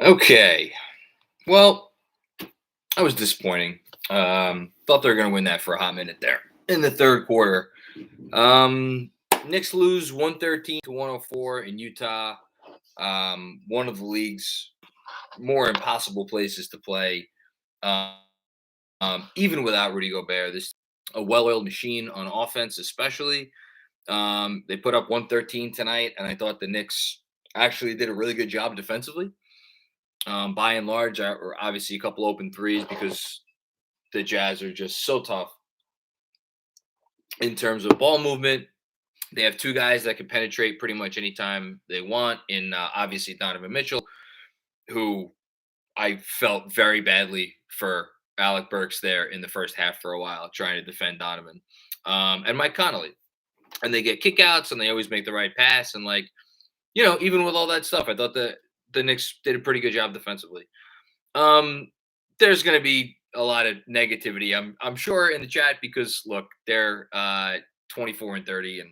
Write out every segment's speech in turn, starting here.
Okay. Well, I was disappointing. Thought they were going to win that for a hot minute there in the third quarter. Um, Knicks lose 113 to 104 in Utah. One of the league's more impossible places to play. Um, even without Rudy Gobert, this a well-oiled machine on offense, especially. They put up 113 tonight, and I thought the Knicks actually did a really good job defensively. By and large, or obviously a couple open threes because the Jazz are just so tough in terms of ball movement. They have two guys that can penetrate pretty much anytime they want. In obviously Donovan Mitchell, who I felt very badly for Alec Burks there in the first half for a while, trying to defend Donovan, and Mike Conley. And they get kickouts and they always make the right pass. And even with all that stuff, I thought the Knicks did a pretty good job defensively. Um, there's going to be a lot of negativity, I'm sure, in the chat because look, they're 24 and 30, and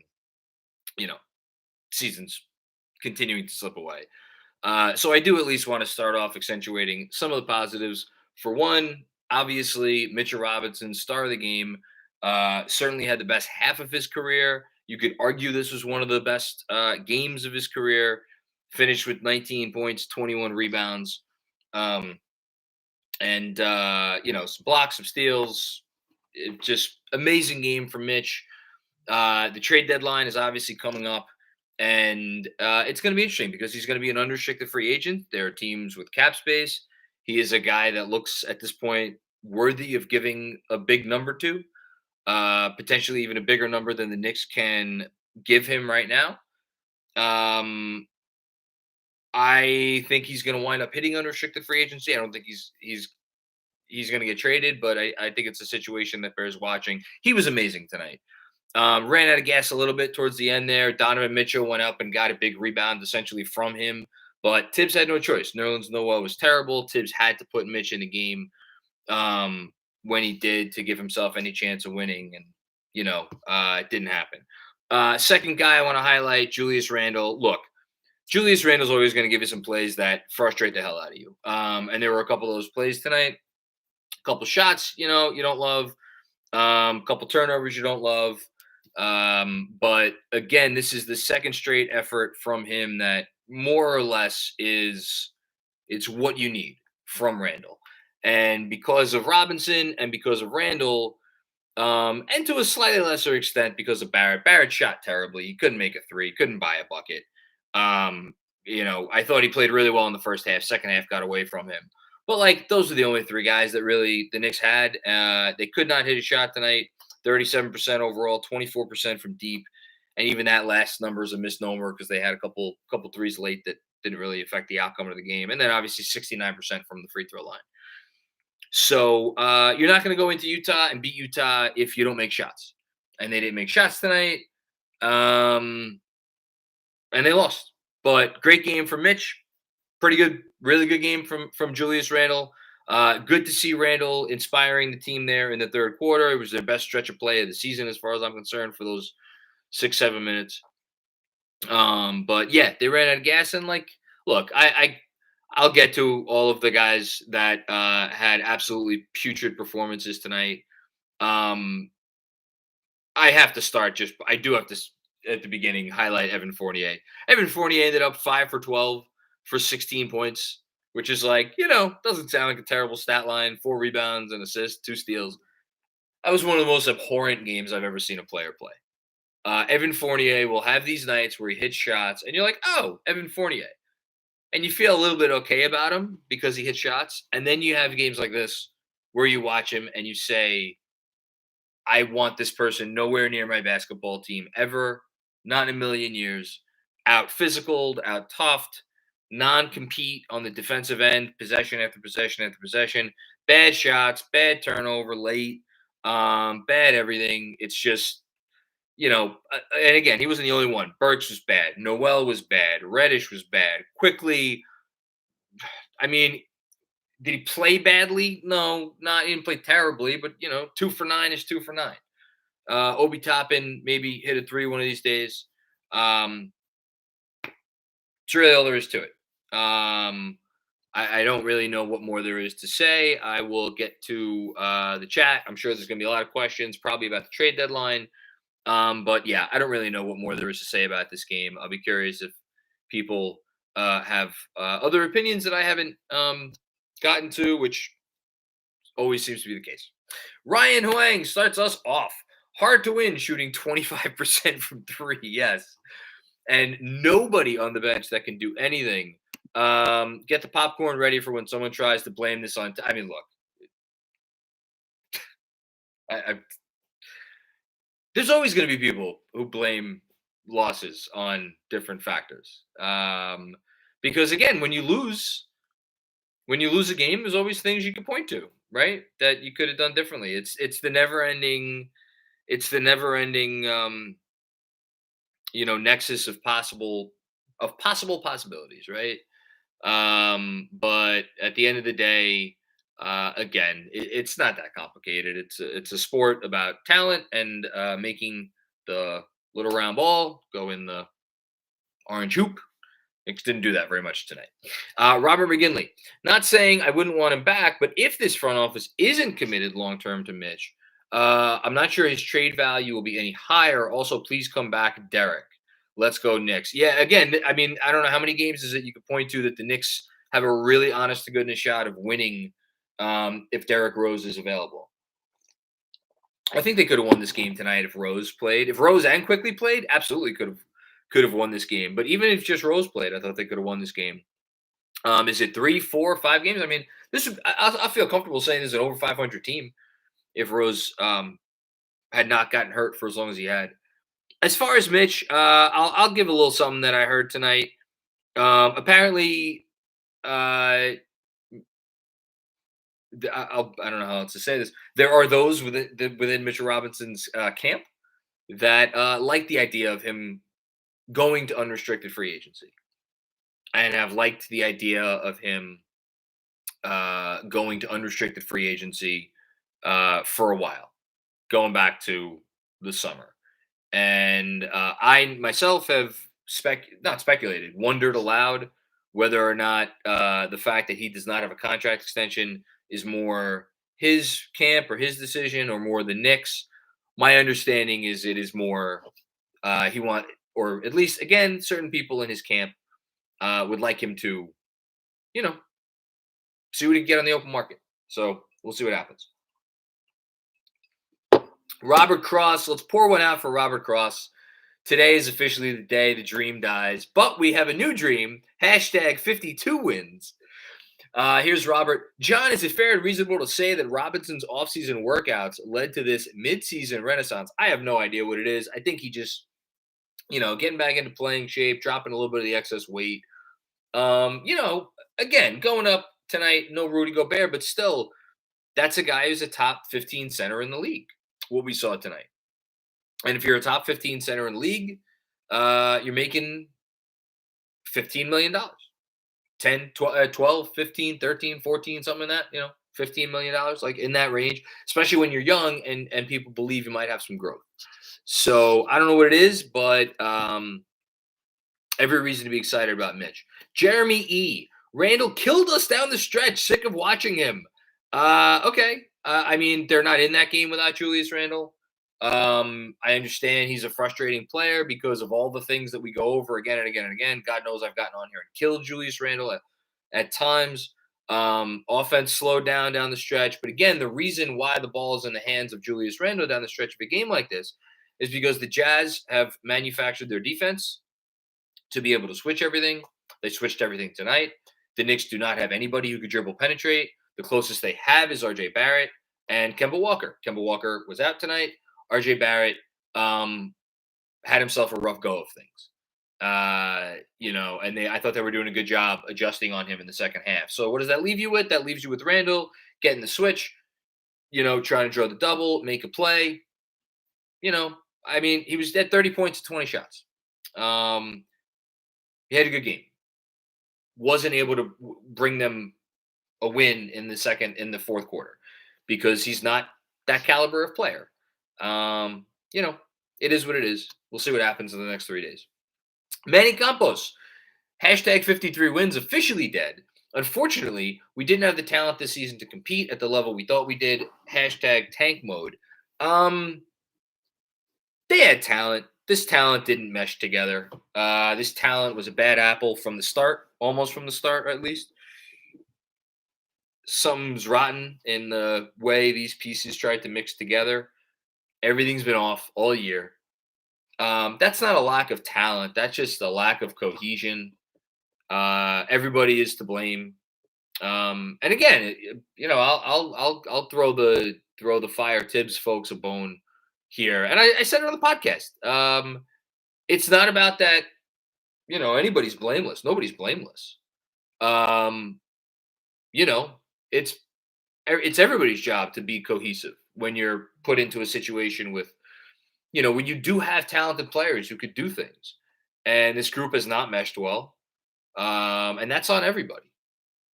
you know seasons continuing to slip away. So I do at least want to start off accentuating some of the positives. For one, obviously Mitchell Robinson, star of the game, certainly had the best half of his career. You could argue this was one of the best games of his career. Finished with 19 points, 21 rebounds. Um, and some blocks, some steals. Just amazing game for Mitch. The trade deadline is obviously coming up, and it's going to be interesting because he's going to be an unrestricted free agent. There are teams with cap space. He is a guy that looks at this point worthy of giving a big number to, potentially even a bigger number than the Knicks can give him right now. I think he's going to wind up hitting unrestricted free agency. I don't think he's going to get traded, but I think it's a situation that bears watching. He was amazing tonight. Ran out of gas a little bit towards the end there. Donovan Mitchell went up and got a big rebound essentially from him, but Tibbs had no choice. Nerlens Noel was terrible. Tibbs had to put Mitch in the game when he did to give himself any chance of winning, and it didn't happen. Second guy I want to highlight, Julius Randle. Look, Julius Randle's always going to give you some plays that frustrate the hell out of you. And there were a couple of those plays tonight. A couple shots, you don't love. Couple turnovers you don't love. But again, this is the second straight effort from him that more or less it's what you need from Randall. And because of Robinson and because of Randall, and to a slightly lesser extent because of Barrett. Barrett shot terribly. He couldn't make a three, couldn't buy a bucket. I thought he played really well in the first half. Second half got away from him. But those are the only three guys that really the Knicks had. They could not hit a shot tonight. 37% overall, 24% from deep, and even that last number is a misnomer because they had a couple threes late that didn't really affect the outcome of the game, and then obviously 69% from the free throw line. So you're not going to go into Utah and beat Utah if you don't make shots, and they didn't make shots tonight, and they lost. But great game from Mitch. Pretty good, really good game from Julius Randle. Good to see Randle inspiring the team there in the third quarter. It was their best stretch of play of the season, as far as I'm concerned, for those 6-7 minutes. But yeah, they ran out of gas, and look, I'll get to all of the guys that had absolutely putrid performances tonight. I have to start I do have to at the beginning highlight Evan Fournier. Evan Fournier ended up 5 for 12 for 16 points, which is doesn't sound like a terrible stat line. 4 rebounds, and assists, 2 steals. That was one of the most abhorrent games I've ever seen a player play. Evan Fournier will have these nights where he hits shots, and you're like, oh, Evan Fournier. And you feel a little bit okay about him because he hits shots. And then you have games like this where you watch him and you say, I want this person nowhere near my basketball team ever, not in a million years. Out physicaled, out toughed, non-compete on the defensive end, possession after possession after possession, bad shots, bad turnover, late, bad everything. It's just, and again, he wasn't the only one. Burks was bad. Noel was bad. Reddish was bad. Quickly, I mean, did he play badly? No, he didn't play terribly, but 2 for 9 is 2 for 9. Obi Toppin maybe hit a 3 one of these days. It's really all there is to it. I don't really know what more there is to say. I will get to the chat. I'm sure there's going to be a lot of questions, probably about the trade deadline. But yeah, I don't really know what more there is to say about this game. I'll be curious if people have other opinions that I haven't gotten to, which always seems to be the case. Ryan Huang starts us off. Hard to win, shooting 25% from three. Yes. And nobody on the bench that can do anything. Get the popcorn ready for when someone tries to blame this on. I mean, look, there's always going to be people who blame losses on different factors. Because again, when you lose a game, there's always things you can point to, right? That you could have done differently. It's the never ending nexus of possible possibilities, right? But at the end of the day, again, it's not that complicated. It's a sport about talent and making the little round ball go in the orange hoop. Knicks didn't do that very much tonight. Robert McGinley, not saying I wouldn't want him back, but if this front office isn't committed long term to Mitch, I'm not sure his trade value will be any higher. Also, please come back, Derek. Let's go Knicks. Yeah, again, I mean, I don't know how many games is it you could point to that the Knicks have a really honest to goodness shot of winning if Derrick Rose is available. I think they could have won this game tonight if Rose played. If Rose and Quickly played, absolutely could have won this game. But even if just Rose played, I thought they could have won this game. Is it 3, 4, 5 games? I mean, I feel comfortable saying this is an over 500 team if Rose had not gotten hurt for as long as he had. As far as Mitch, I'll give a little something that I heard tonight. Apparently, I don't know how else to say this. There are those within Mitchell Robinson's camp that like the idea of him going to unrestricted free agency, and have liked the idea of him going to unrestricted free agency for a while, going back to the summer. And I myself have wondered aloud whether or not the fact that he does not have a contract extension is more his camp or his decision or more the Knicks. My understanding is it is more or at least, again, certain people in his camp would like him to, see what he can get on the open market. So we'll see what happens. Robert Cross, let's pour one out for Robert Cross. Today is officially the day the dream dies, but we have a new dream. Hashtag 52 wins. Here's Robert. John, is it fair and reasonable to say that Robinson's offseason workouts led to this midseason renaissance? I have no idea what it is. I think he just, getting back into playing shape, dropping a little bit of the excess weight. Again, going up tonight, no Rudy Gobert, but still, that's a guy who's a top 15 center in the league, what we saw tonight. And if you're a top 15 center in the league, you're making $15 million. 10, 12, 15, 13, 14, something like that, $15 million, like in that range, especially when you're young and people believe you might have some growth. So I don't know what it is, but every reason to be excited about Mitch. Jeremy E. Randall killed us down the stretch. Sick of watching him. Okay. I mean, they're not in that game without Julius Randle. I understand he's a frustrating player because of all the things that we go over again and again and again. God knows I've gotten on here and killed Julius Randle at times. Offense slowed down the stretch. But again, the reason why the ball is in the hands of Julius Randle down the stretch of a game like this is because the Jazz have manufactured their defense to be able to switch everything. They switched everything tonight. The Knicks do not have anybody who could dribble penetrate. The closest they have is R.J. Barrett and Kemba Walker. Kemba Walker was out tonight. R.J. Barrett had himself a rough go of things. And I thought they were doing a good job adjusting on him in the second half. So what does that leave you with? That leaves you with Randle getting the switch, trying to draw the double, make a play. I mean, he was at 30 points, 20 shots. He had a good game. Wasn't able to bring them a win in the fourth quarter because he's not that caliber of player. It is what it is. We'll see what happens in the next 3 days. Manny Campos, hashtag 53 wins officially dead. Unfortunately, we didn't have the talent this season to compete at the level we thought we did. Hashtag tank mode. They had talent. This talent didn't mesh together. This talent was a bad apple from the start, almost from the start, at least. Something's rotten in the way these pieces tried to mix together. Everything's been off all year. That's not a lack of talent. That's just a lack of cohesion. Everybody is to blame. And again, I'll throw the Fire Tibbs folks a bone here, and I said it on the podcast. It's not about that. Anybody's blameless. Nobody's blameless. Um, you know, it's everybody's job to be cohesive when you're put into a situation with, when you do have talented players who could do things, and this group has not meshed well. And that's on everybody.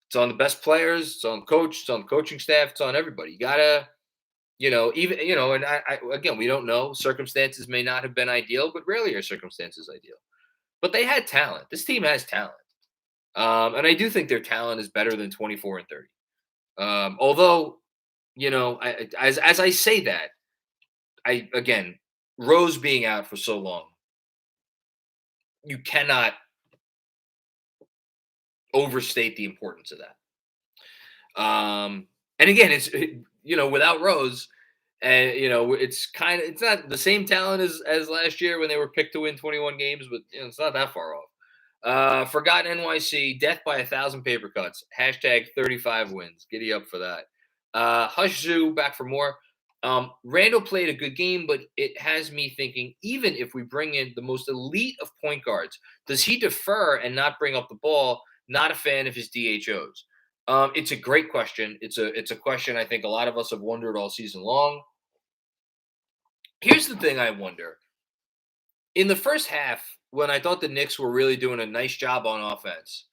It's on the best players. It's on the coach. It's on the coaching staff. It's on everybody. You gotta, and again, we don't know. Circumstances may not have been ideal, but rarely are circumstances ideal. But they had talent. This team has talent. And I do think their talent is better than 24 and 30. Although, as I say that, again, Rose being out for so long, you cannot overstate the importance of that. And again, it's without Rose, and it's not the same talent as last year when they were picked to win 21 games, but it's not that far off. Forgotten NYC, death by 1,000 paper cuts. Hashtag 35 wins. Giddy up for that. Hush Zoo back for more. Randall played a good game, but it has me thinking, even if we bring in the most elite of point guards, does he defer and not bring up the ball? Not a fan of his DHOs. It's a great question. It's a question I think a lot of us have wondered all season long. Here's the thing I wonder. In the first half, when I thought the Knicks were really doing a nice job on offense,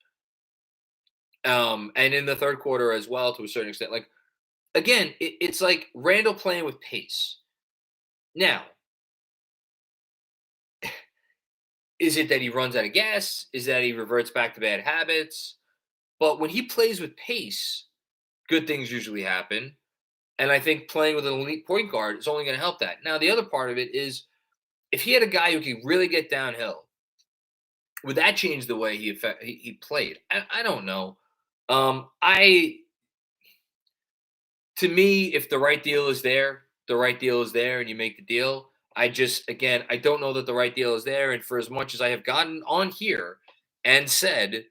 and in the third quarter as well, to a certain extent, again, it's like Randall playing with pace. Now, is it that he runs out of gas? Is that he reverts back to bad habits? But when he plays with pace, good things usually happen. And I think playing with an elite point guard is only going to help that. Now, the other part of it is if he had a guy who could really get downhill, would that change the way he played? I don't know. To me, if the right deal is there, the right deal is there, and you make the deal. I don't know that the right deal is there. And for as much as I have gotten on here and said,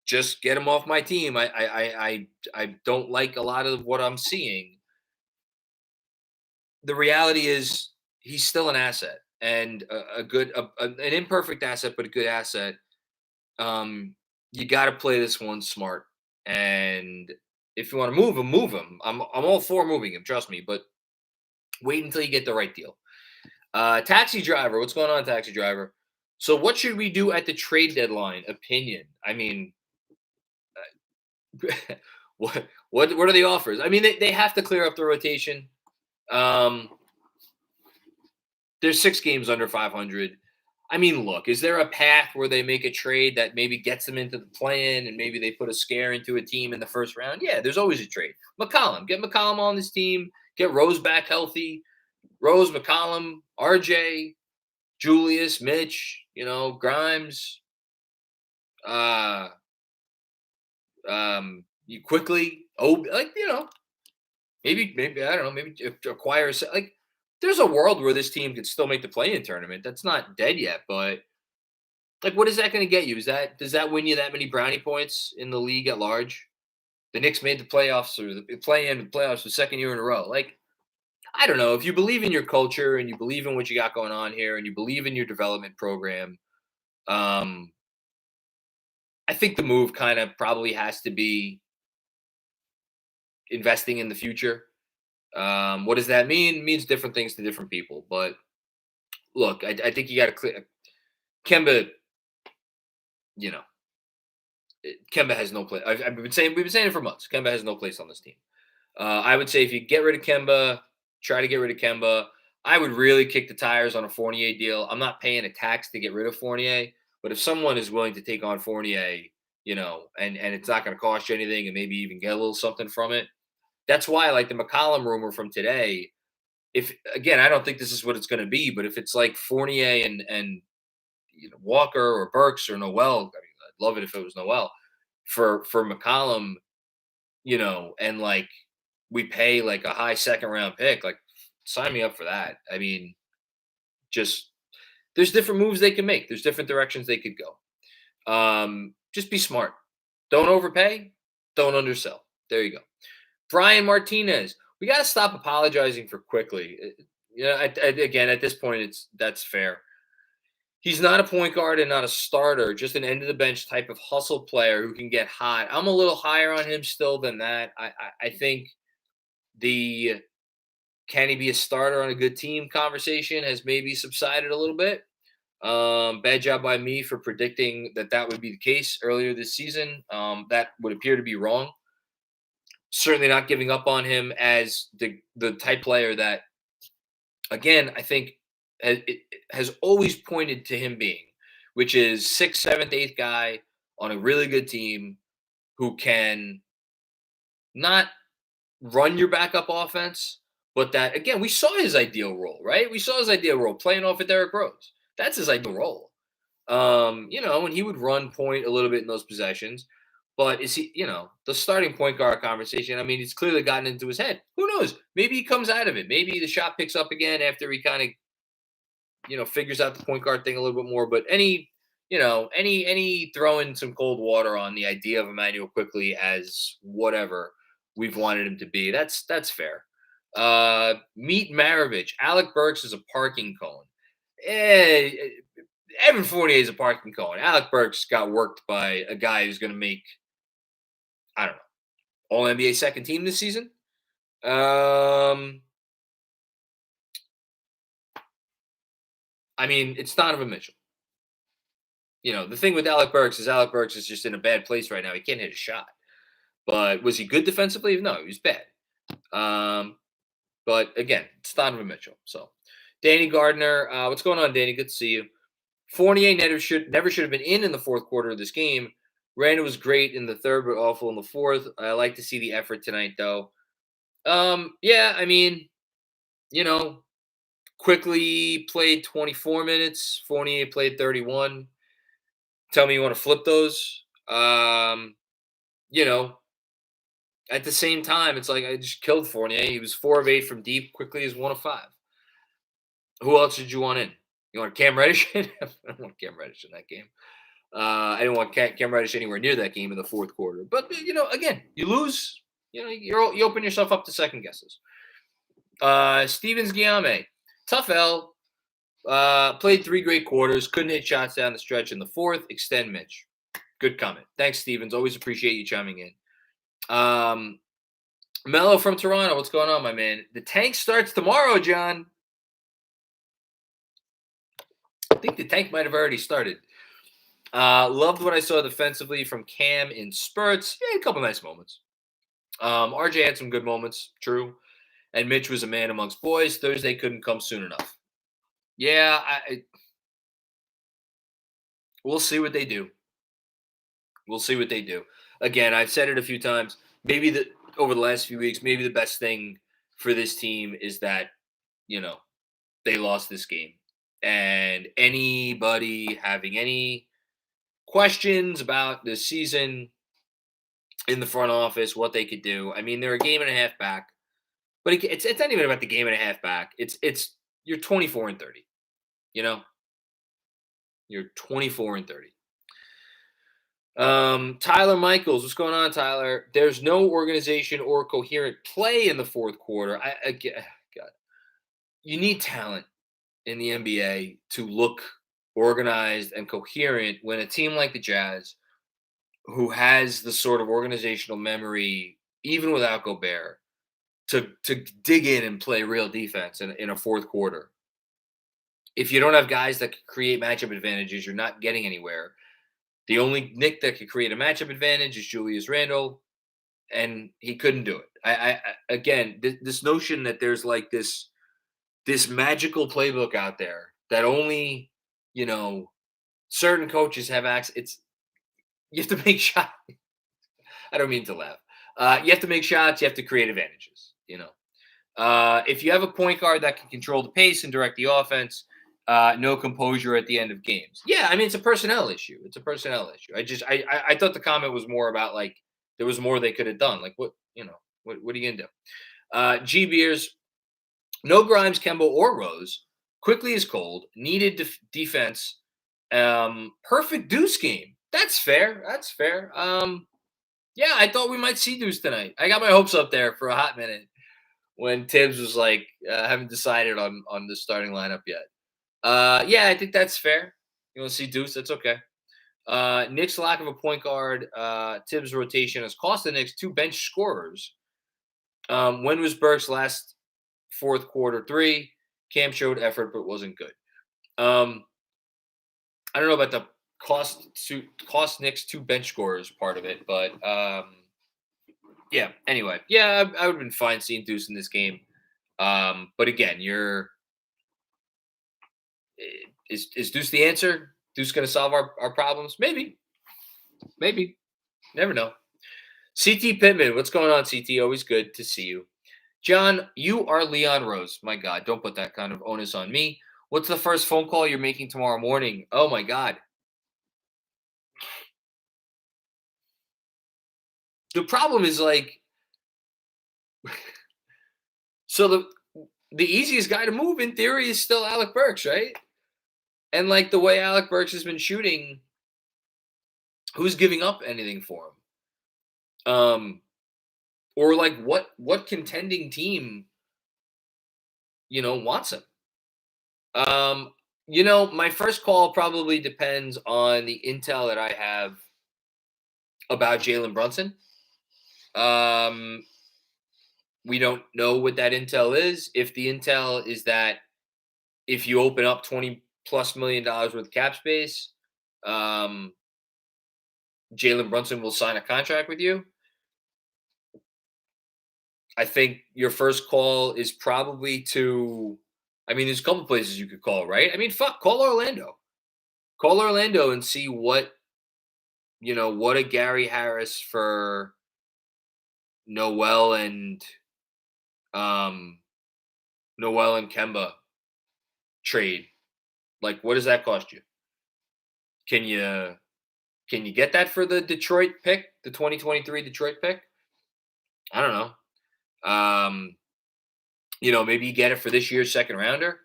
just get him off my team, I don't like a lot of what I'm seeing. The reality is he's still an asset, and an imperfect asset, but a good asset. You got to play this one smart, and if you want to move him. I'm all for moving him, trust me, but wait until you get the right deal. Taxi driver, what's going on, taxi driver? So what should we do at the trade deadline? Opinion. I mean, what are the offers? I mean, they have to clear up the rotation. There's 6 games under 500. I mean, look, is there a path where they make a trade that maybe gets them into the play-in and maybe they put a scare into a team in the first round? Yeah, there's always a trade. Get McCollum on this team. Get Rose back healthy. Rose, McCollum, RJ, Julius, Mitch, Grimes. You quickly, maybe I don't know, maybe acquire there's a world where this team could still make the play-in tournament. That's not dead yet, but what is that going to get you? Does that win you that many brownie points in the league at large? The Knicks made the playoffs or the play-in playoffs the second year in a row. I don't know. If you believe in your culture and you believe in what you got going on here and you believe in your development program, I think the move kind of probably has to be investing in the future. What does that mean? It means different things to different people. But look, I think you got to clear Kemba. Kemba has no place. we've been saying it for months. Kemba has no place on this team. I would say if you get rid of Kemba, try to get rid of Kemba. I would really kick the tires on a Fournier deal. I'm not paying a tax to get rid of Fournier, but if someone is willing to take on Fournier, and it's not going to cost you anything and maybe even get a little something from it. That's why, like the McCollum rumor from today, if again, I don't think this is what it's going to be, but if it's like Fournier and Walker or Burks or Noel, I mean, I'd love it if it was Noel for McCollum, and like we pay like a high second round pick, like sign me up for that. I mean, just there's different moves they can make. There's different directions they could go. Just be smart. Don't overpay. Don't undersell. There you go. Brian Martinez. We got to stop apologizing for quickly. Again, at this point, that's fair. He's not a point guard and not a starter, just an end of the bench type of hustle player who can get hot. I'm a little higher on him still than that. I think the can he be a starter on a good team conversation has maybe subsided a little bit. Bad job by me for predicting that would be the case earlier this season. That would appear to be wrong. Certainly not giving up on him as the type player that, again, I think it has always pointed to him being, which is 6th, 7th, 8th guy on a really good team who can not run your backup offense, but that, again, we saw his ideal role, right? We saw his ideal role playing off of Derrick Rose. That's his ideal role. And he would run point a little bit in those possessions. But is he, the starting point guard conversation, I mean, it's clearly gotten into his head. Who knows? Maybe he comes out of it. Maybe the shot picks up again after he kind of, figures out the point guard thing a little bit more. But any throwing some cold water on the idea of Emmanuel Quickly as whatever we've wanted him to be, that's fair. Meet Maravich. Alec Burks is a parking cone. Evan Fournier is a parking cone. Alec Burks got worked by a guy who's going to make, I don't know, All NBA second team this season. I mean, it's Donovan Mitchell. The thing with Alec Burks is just in a bad place right now. He can't hit a shot. But was he good defensively? No, he was bad. But again, it's Donovan Mitchell. So, Danny Gardner, what's going on, Danny? Good to see you. Fournier never should have been in the fourth quarter of this game. Randall was great in the third, but awful in the fourth. I like to see the effort tonight, though. Yeah, I mean, Quickly played 24 minutes. Fournier played 31. Tell me you want to flip those. At the same time, it's like I just killed Fournier. He was 4 of 8 from deep. Quickly is 1 of 5. Who else did you want in? You want Cam Reddish? I don't want Cam Reddish in that game. I didn't want Cam Reddish anywhere near that game in the fourth quarter. But, again, you lose, you open yourself up to second guesses. Stevens Guillaume, tough L. Played 3 great quarters. Couldn't hit shots down the stretch in the fourth. Extend Mitch. Good comment. Thanks, Stevens. Always appreciate you chiming in. Mello from Toronto. What's going on, my man? The tank starts tomorrow, John. I think the tank might have already started. Loved what I saw defensively from Cam in spurts. Yeah, a couple nice moments. RJ had some good moments, true. And Mitch was a man amongst boys. Thursday couldn't come soon enough. Yeah, we'll see what they do. Again, I've said it a few times. Maybe over the last few weeks, maybe the best thing for this team is that, they lost this game. And anybody having any questions about the season in the front office, what they could do. I mean, they're a game and a half back. But it's not even about the game and a half back. It's you're 24 and 30. You're 24 and 30. Tyler Michaels, what's going on, Tyler? There's no organization or coherent play in the fourth quarter. God, you need talent in the NBA to look organized and coherent when a team like the Jazz, who has the sort of organizational memory, even without Gobert, to dig in and play real defense in a fourth quarter. If you don't have guys that can create matchup advantages, you're not getting anywhere. The only Nick that could create a matchup advantage is Julius Randle, and he couldn't do it. Again, this notion that there's like this magical playbook out there that only, certain coaches have access. You have to make shots. I don't mean to laugh. You have to make shots. You have to create advantages. If you have a point guard that can control the pace and direct the offense, no composure at the end of games. Yeah, I mean it's a personnel issue. It's a personnel issue. I thought the comment was more about like there was more they could have done. Like what are you gonna do? G Beers, no Grimes, Kemba, or Rose. Quickly is cold. Needed defense. Perfect Deuce game. That's fair. That's fair. Yeah, I thought we might see Deuce tonight. I got my hopes up there for a hot minute when Tibbs was like, haven't decided on the starting lineup yet. Yeah, I think that's fair. You want to see Deuce? That's okay. Knicks' lack of a point guard, Tibbs' rotation has cost the Knicks 2 bench scorers. When was Burks' last fourth quarter 3? Cam showed effort but wasn't good. I don't know about the cost Knicks 2 bench scorers part of it, but yeah. Anyway, yeah, I would have been fine seeing Deuce in this game. But again, is Deuce the answer? Deuce going to solve our problems? Maybe. Never know. CT Pittman, what's going on, CT? Always good to see you. John, you are Leon Rose. My God, don't put that kind of onus on me. What's the first phone call you're making tomorrow morning? Oh, my God. The problem is like, so the easiest guy to move in theory is still Alec Burks, right? And like the way Alec Burks has been shooting, who's giving up anything for him? Or like what contending team, wants him? My first call probably depends on the intel that I have about Jalen Brunson. We don't know what that intel is. If the intel is that if you open up $20+ million worth of cap space, Jalen Brunson will sign a contract with you. I think your first call is probably to, I mean, there's a couple places you could call, right? I mean, call Orlando. Call Orlando and see what a Gary Harris for Noel and Kemba trade. Like, what does that cost you? Can you get that for the Detroit pick, the 2023 Detroit pick? I don't know. Maybe you get it for this year's second rounder.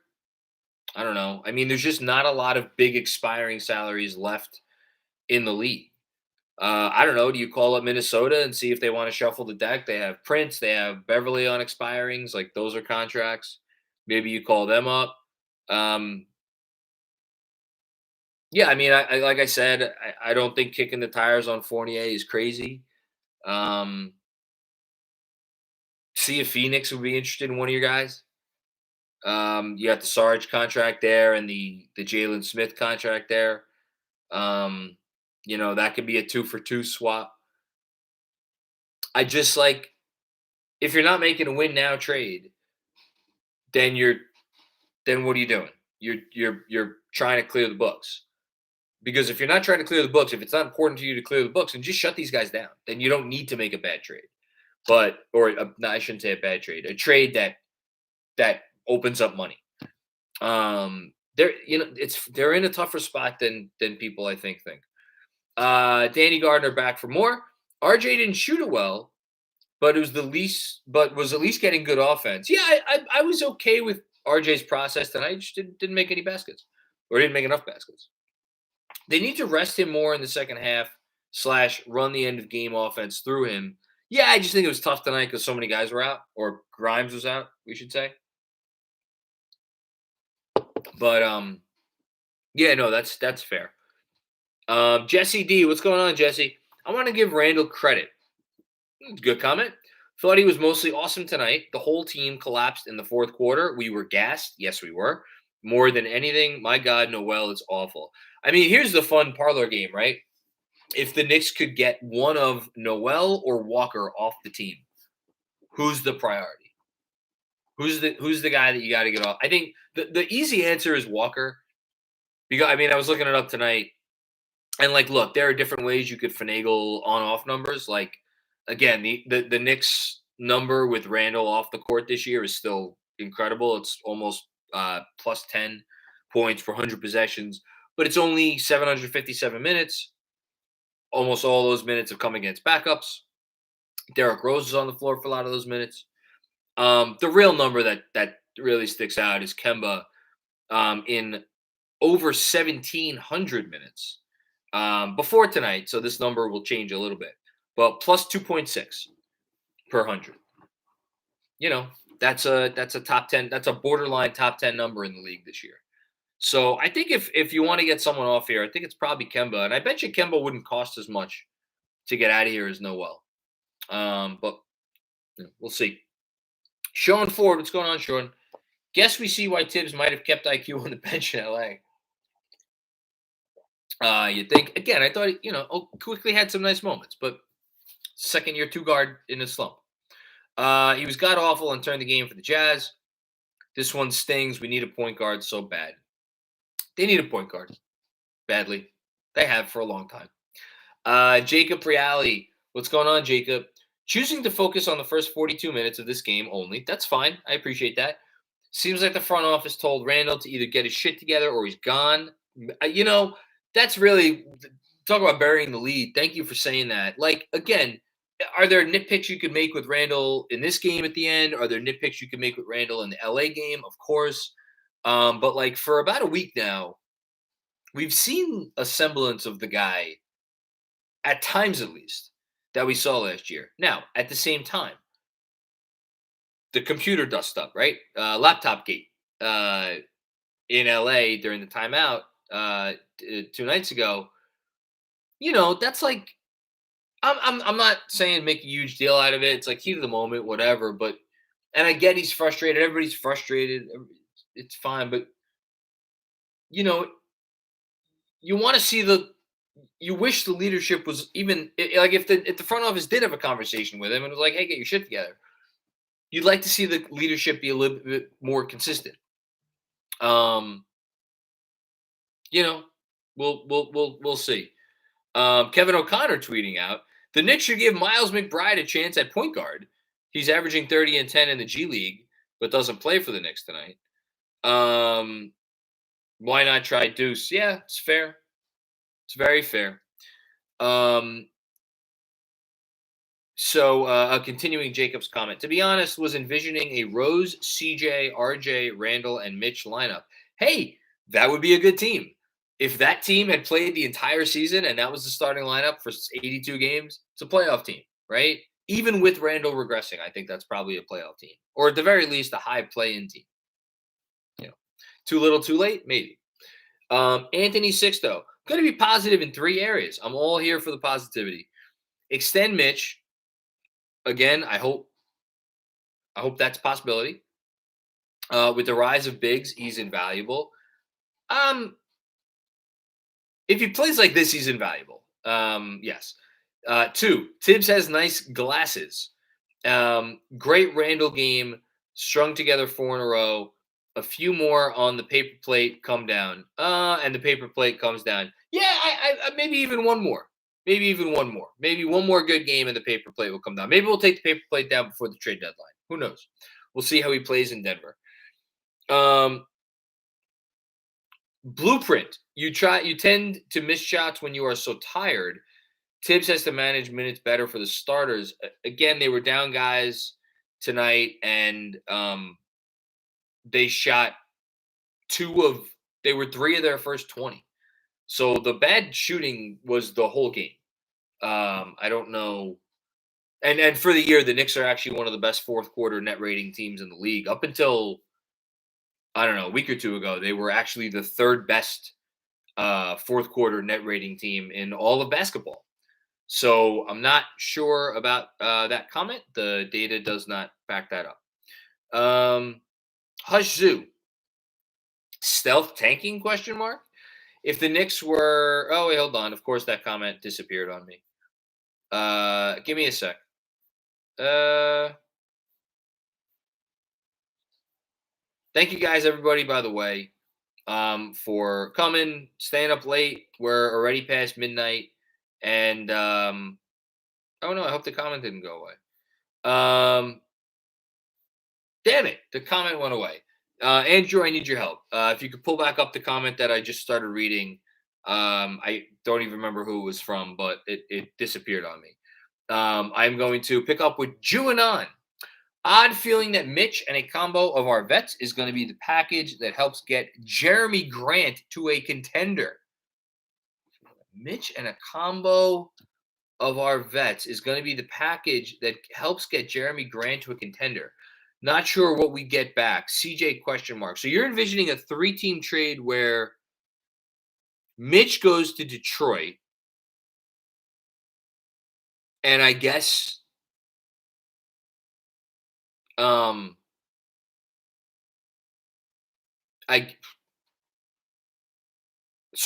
I don't know. I mean, there's just not a lot of big expiring salaries left in the league. I don't know. Do you call up Minnesota and see if they want to shuffle the deck? They have Prince, they have Beverly on expirings. Like those are contracts. Maybe you call them up. Yeah, I mean, I like I said, I don't think kicking the tires on Fournier is crazy. See if Phoenix would be interested in one of your guys. You got the Sarge contract there and the Jalen Smith contract there. That could be a 2-for-2 swap. I just like, if you're not making a win now trade, then what are you doing? You're trying to clear the books. Because if you're not trying to clear the books, if it's not important to you to clear the books, then just shut these guys down. Then you don't need to make a bad trade. No, I shouldn't say a bad trade. A trade that opens up money. They're in a tougher spot than people I think. Danny Gardner back for more. RJ didn't shoot it well, but was at least getting good offense. Yeah, I was okay with RJ's process tonight. Just didn't make any baskets, or didn't make enough baskets. They need to rest him more in the second half / run the end of game offense through him. Yeah, I just think it was tough tonight because so many guys were out, or Grimes was out, we should say. But yeah, no, that's fair. Jesse D, what's going on, Jesse? I want to give Randall credit. Good comment. Thought he was mostly awesome tonight. The whole team collapsed in the fourth quarter. We were gassed. Yes, we were. More than anything, my God, Noel is awful. I mean, here's the fun parlor game, right? If the Knicks could get one of Noel or Walker off the team, who's the priority? Who's the guy that you got to get off? I think the easy answer is Walker. Because I mean, I was looking it up tonight. And like, look, there are different ways you could finagle on-off numbers. Like, again, the Knicks number with Randall off the court this year is still incredible. It's almost plus 10 points per 100 possessions, but it's only 757 minutes. Almost all those minutes have come against backups. Derrick Rose is on the floor for a lot of those minutes. The real number that really sticks out is Kemba in over 1,700 minutes before tonight. So this number will change a little bit, but plus 2.6 per 100. You know, that's a top 10. That's a borderline top 10 number in the league this year. So I think if you want to get someone off here, I think it's probably Kemba, and I bet you Kemba wouldn't cost as much to get out of here as Noel. But we'll see. Sean Ford, what's going on, Sean? Guess we see why Tibbs might have kept IQ on the bench in LA. You think again? I thought quickly had some nice moments, but second year 2 guard in a slump. He was god awful and turned the game for the Jazz. This one stings. We need a point guard so bad. They need a point guard badly. They have for a long time. Jacob Reali, what's going on, Jacob? Choosing to focus on the first 42 minutes of this game only. That's fine. I appreciate that. Seems like the front office told Randall to either get his shit together or he's gone. That's really talk about burying the lead. Thank you for saying that. Like, again, are there nitpicks you could make with Randall in this game at the end? Are there nitpicks you could make with Randall in the LA game? Of course. But like for about a week now, we've seen a semblance of the guy, at times at least, that we saw last year. Now, at the same time, the computer dust up, right? Laptop gate in LA during the timeout 2 nights ago. That's like I'm not saying make a huge deal out of it. It's like heat of the moment, whatever. But and I get he's frustrated. Everybody's frustrated. It's fine, but you want to see you wish the leadership was even like if the front office did have a conversation with him and was like, hey, get your shit together. You'd like to see the leadership be a little bit more consistent. We'll see. Kevin O'Connor tweeting out, the Knicks should give Miles McBride a chance at point guard. He's averaging 30 and 10 in the G League, but doesn't play for the Knicks tonight. Why not try Deuce? Yeah, it's fair. It's very fair. So continuing Jacob's comment, to be honest, was envisioning a Rose, CJ, RJ, Randall, and Mitch lineup. Hey, that would be a good team. If that team had played the entire season and that was the starting lineup for 82 games, it's a playoff team, right? Even with Randall regressing, I think that's probably a playoff team. Or at the very least, a high play-in team. Too little, too late? Maybe. Anthony Sixto, going to be positive in 3 areas. I'm all here for the positivity. Extend Mitch. Again, I hope that's a possibility. With the rise of bigs, he's invaluable. If he plays like this, he's invaluable. Yes. 2, Tibbs has nice glasses. Great Randall game, strung together 4 in a row. A few more on the paper plate come down. And the paper plate comes down. Yeah, I maybe even one more. Maybe one more good game and the paper plate will come down. Maybe we'll take the paper plate down before the trade deadline. Who knows? We'll see how he plays in Denver. Blueprint. You tend to miss shots when you are so tired. Tibbs has to manage minutes better for the starters. Again, they were down guys tonight, and they shot 3 of their first 20. So the bad shooting was the whole game. I don't know. And for the year, the Knicks are actually one of the best fourth quarter net rating teams in the league. Up until, I don't know, a week or 2 ago, they were actually the 3rd best fourth quarter net rating team in all of basketball. So I'm not sure about that comment. The data does not back that up. Hush Zoo. Stealth tanking, question mark? If the Knicks were... Oh, wait, hold on. Of course, that comment disappeared on me. Give me a sec. Thank you guys, everybody, by the way. for coming, staying up late. We're already past midnight, and oh no, I hope the comment didn't go away. Damn it, the comment went away. Andrew, I need your help. If you could pull back up the comment that I just started reading. I don't even remember who it was from, but it disappeared on me. I'm going to pick up with Juanon. Odd feeling that Mitch and a combo of our vets is going to be the package that helps get Jeremy Grant to a contender. Mitch and a combo of our vets is going to be the package that helps get Jeremy Grant to a contender. Not sure what we get back. CJ question mark. So you're envisioning a 3-team trade where Mitch goes to Detroit, and I guess so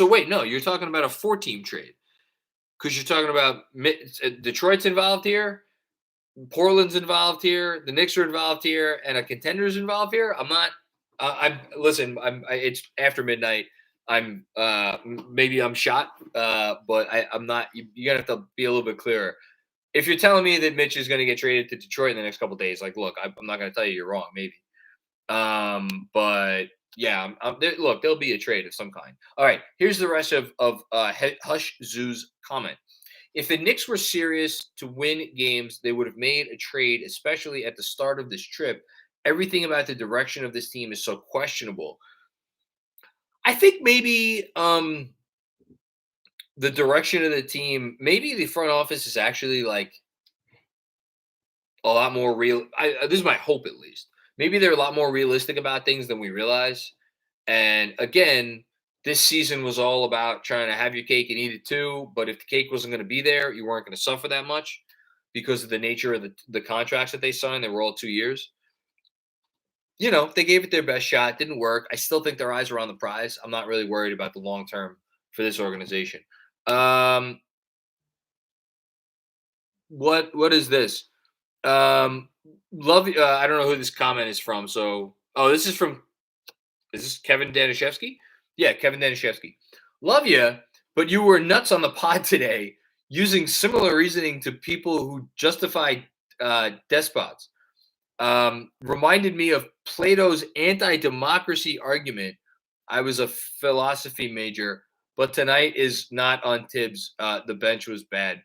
wait, no, you're talking about a 4-team trade because you're talking about Detroit's involved here, Portland's involved here, the Knicks are involved here, and a contender's involved here. I'm not. It's after midnight. Maybe I'm shot, but I'm not. You're gonna have to be a little bit clearer. If you're telling me that Mitch is going to get traded to Detroit in the next couple of days, like, look, I'm not going to tell you you're wrong, maybe. But yeah, look, there'll be a trade of some kind. All right, here's the rest of Hush Zoo's comment. If the Knicks were serious to win games, they would have made a trade, especially at the start of this trip. Everything about the direction of this team is so questionable. I think maybe the direction of the team, maybe the front office is actually like a lot more real. This is my hope, at least. Maybe they're a lot more realistic about things than we realize. And again, this season was all about trying to have your cake and eat it too. But if the cake wasn't going to be there, you weren't going to suffer that much because of the nature of the contracts that they signed. They were all 2 years. They gave it their best shot. Didn't work. I still think their eyes are on the prize. I'm not really worried about the long term for this organization. What is this? Love. I don't know who this comment is from. So, this is from. Is this Kevin Danishevsky? Yeah, Kevin Danishevsky. Love you, but you were nuts on the pod today, using similar reasoning to people who justify despots. Reminded me of Plato's anti-democracy argument. I was a philosophy major, but tonight is not on Tibbs. The bench was bad.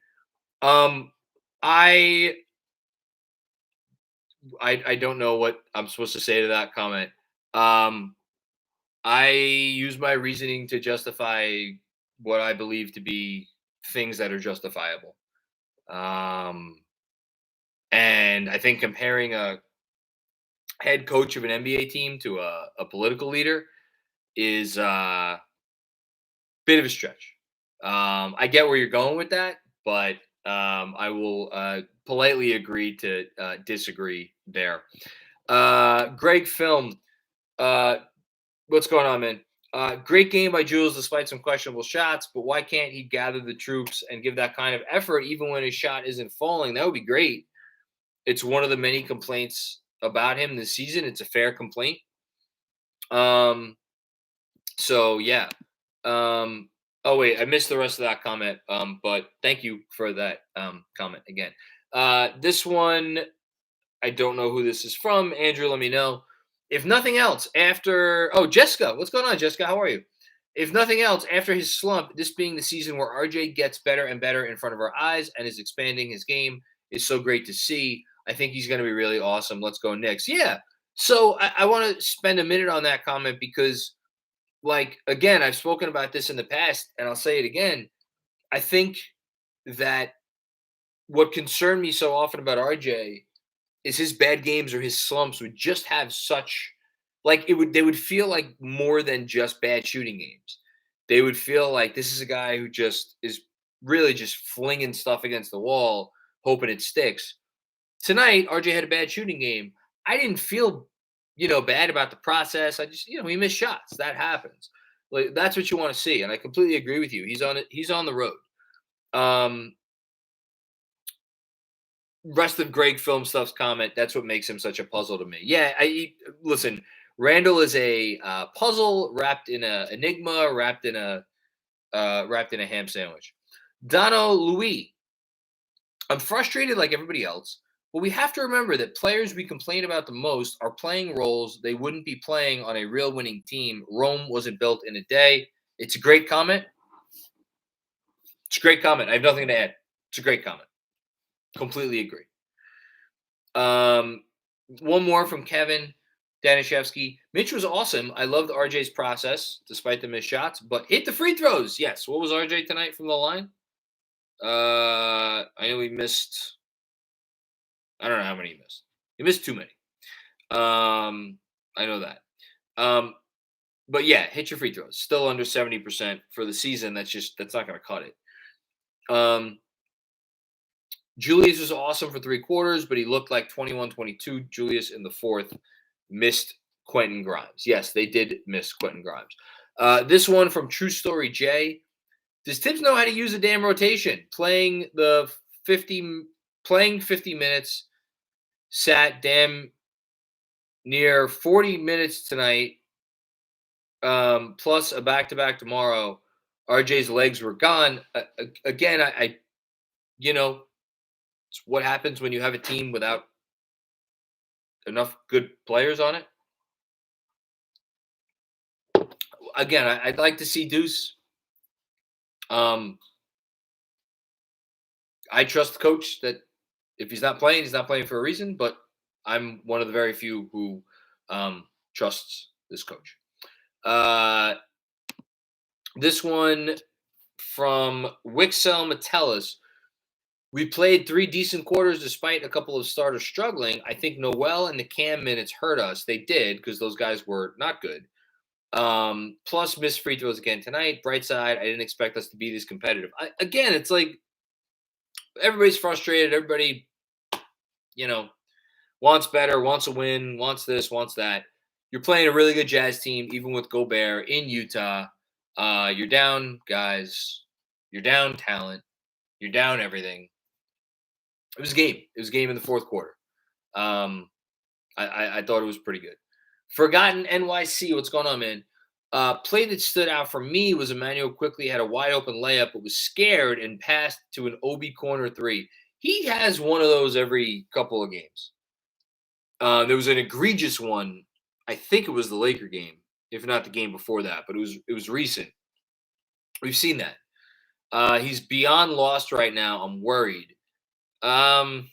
I don't know what I'm supposed to say to that comment. I use my reasoning to justify what I believe to be things that are justifiable. And I think comparing a head coach of an NBA team to a political leader is a bit of a stretch. I get where you're going with that, but I will politely agree to disagree there. Greg Film, what's going on, man? Great game by Jules despite some questionable shots, but why can't he gather the troops and give that kind of effort even when his shot isn't falling? That would be great. It's one of the many complaints about him this season. It's a fair complaint. So yeah. Oh wait, I missed the rest of that comment. But thank you for that comment again. This one, I don't know who this is from. Andrew, let me know. If nothing else, Jessica, what's going on, Jessica? How are you? If nothing else, after his slump, this being the season where RJ gets better and better in front of our eyes and is expanding his game is so great to see. I think he's going to be really awesome. Let's go Knicks. Yeah. So I want to spend a minute on that comment because, like, again, I've spoken about this in the past and I'll say it again. I think that what concerned me so often about RJ is his bad games or his slumps would just have such, like, they would feel like more than just bad shooting games. They would feel like this is a guy who just is really just flinging stuff against the wall, hoping it sticks. Tonight, RJ had a bad shooting game. I didn't feel, bad about the process. I just, he missed shots. That happens. Like, that's what you want to see. And I completely agree with you. He's on it. He's on the road. Rest of Greg Film Stuff's comment, that's what makes him such a puzzle to me. Yeah, listen, Randall is a puzzle wrapped in a enigma, wrapped in a ham sandwich. Dono Louis, I'm frustrated like everybody else, but we have to remember that players we complain about the most are playing roles they wouldn't be playing on a real winning team. Rome wasn't built in a day. It's a great comment. It's a great comment. I have nothing to add. It's a great comment. Completely agree. One more from Kevin Danishevsky. Mitch was awesome. I loved RJ's process, despite the missed shots, but hit the free throws. Yes. What was RJ tonight from the line? I know he missed. I don't know how many he missed. He missed too many. I know that. But yeah, hit your free throws. Still under 70% for the season. That's not going to cut it. Julius was awesome for 3 quarters, but he looked like 21-22. Julius in the fourth missed Quentin Grimes. Yes, they did miss Quentin Grimes. This one from True Story J. Does Tibbs know how to use a damn rotation? Playing 50 minutes, sat damn near 40 minutes tonight, plus a back-to-back tomorrow. RJ's legs were gone. Again, I it's what happens when you have a team without enough good players on it. Again, I'd like to see Deuce. I trust the coach that if he's not playing for a reason, but I'm one of the very few who trusts this coach. This one from Wixel Metellus. We played 3 decent quarters despite a couple of starters struggling. I think Noel and the Cam minutes hurt us. They did because those guys were not good. Plus missed free throws again tonight. Bright side, I didn't expect us to be this competitive. Again, it's like everybody's frustrated. Everybody, wants better, wants a win, wants this, wants that. You're playing a really good Jazz team, even with Gobert in Utah. You're down guys. You're down talent. You're down everything. It was a game. It was a game in the fourth quarter. I thought it was pretty good. Forgotten NYC. What's going on, man? Play that stood out for me was Emmanuel quickly had a wide open layup, but was scared and passed to an Obi corner 3. He has one of those every couple of games. There was an egregious one. I think it was the Laker game, if not the game before that, but it was recent. We've seen that. He's beyond lost right now. I'm worried. I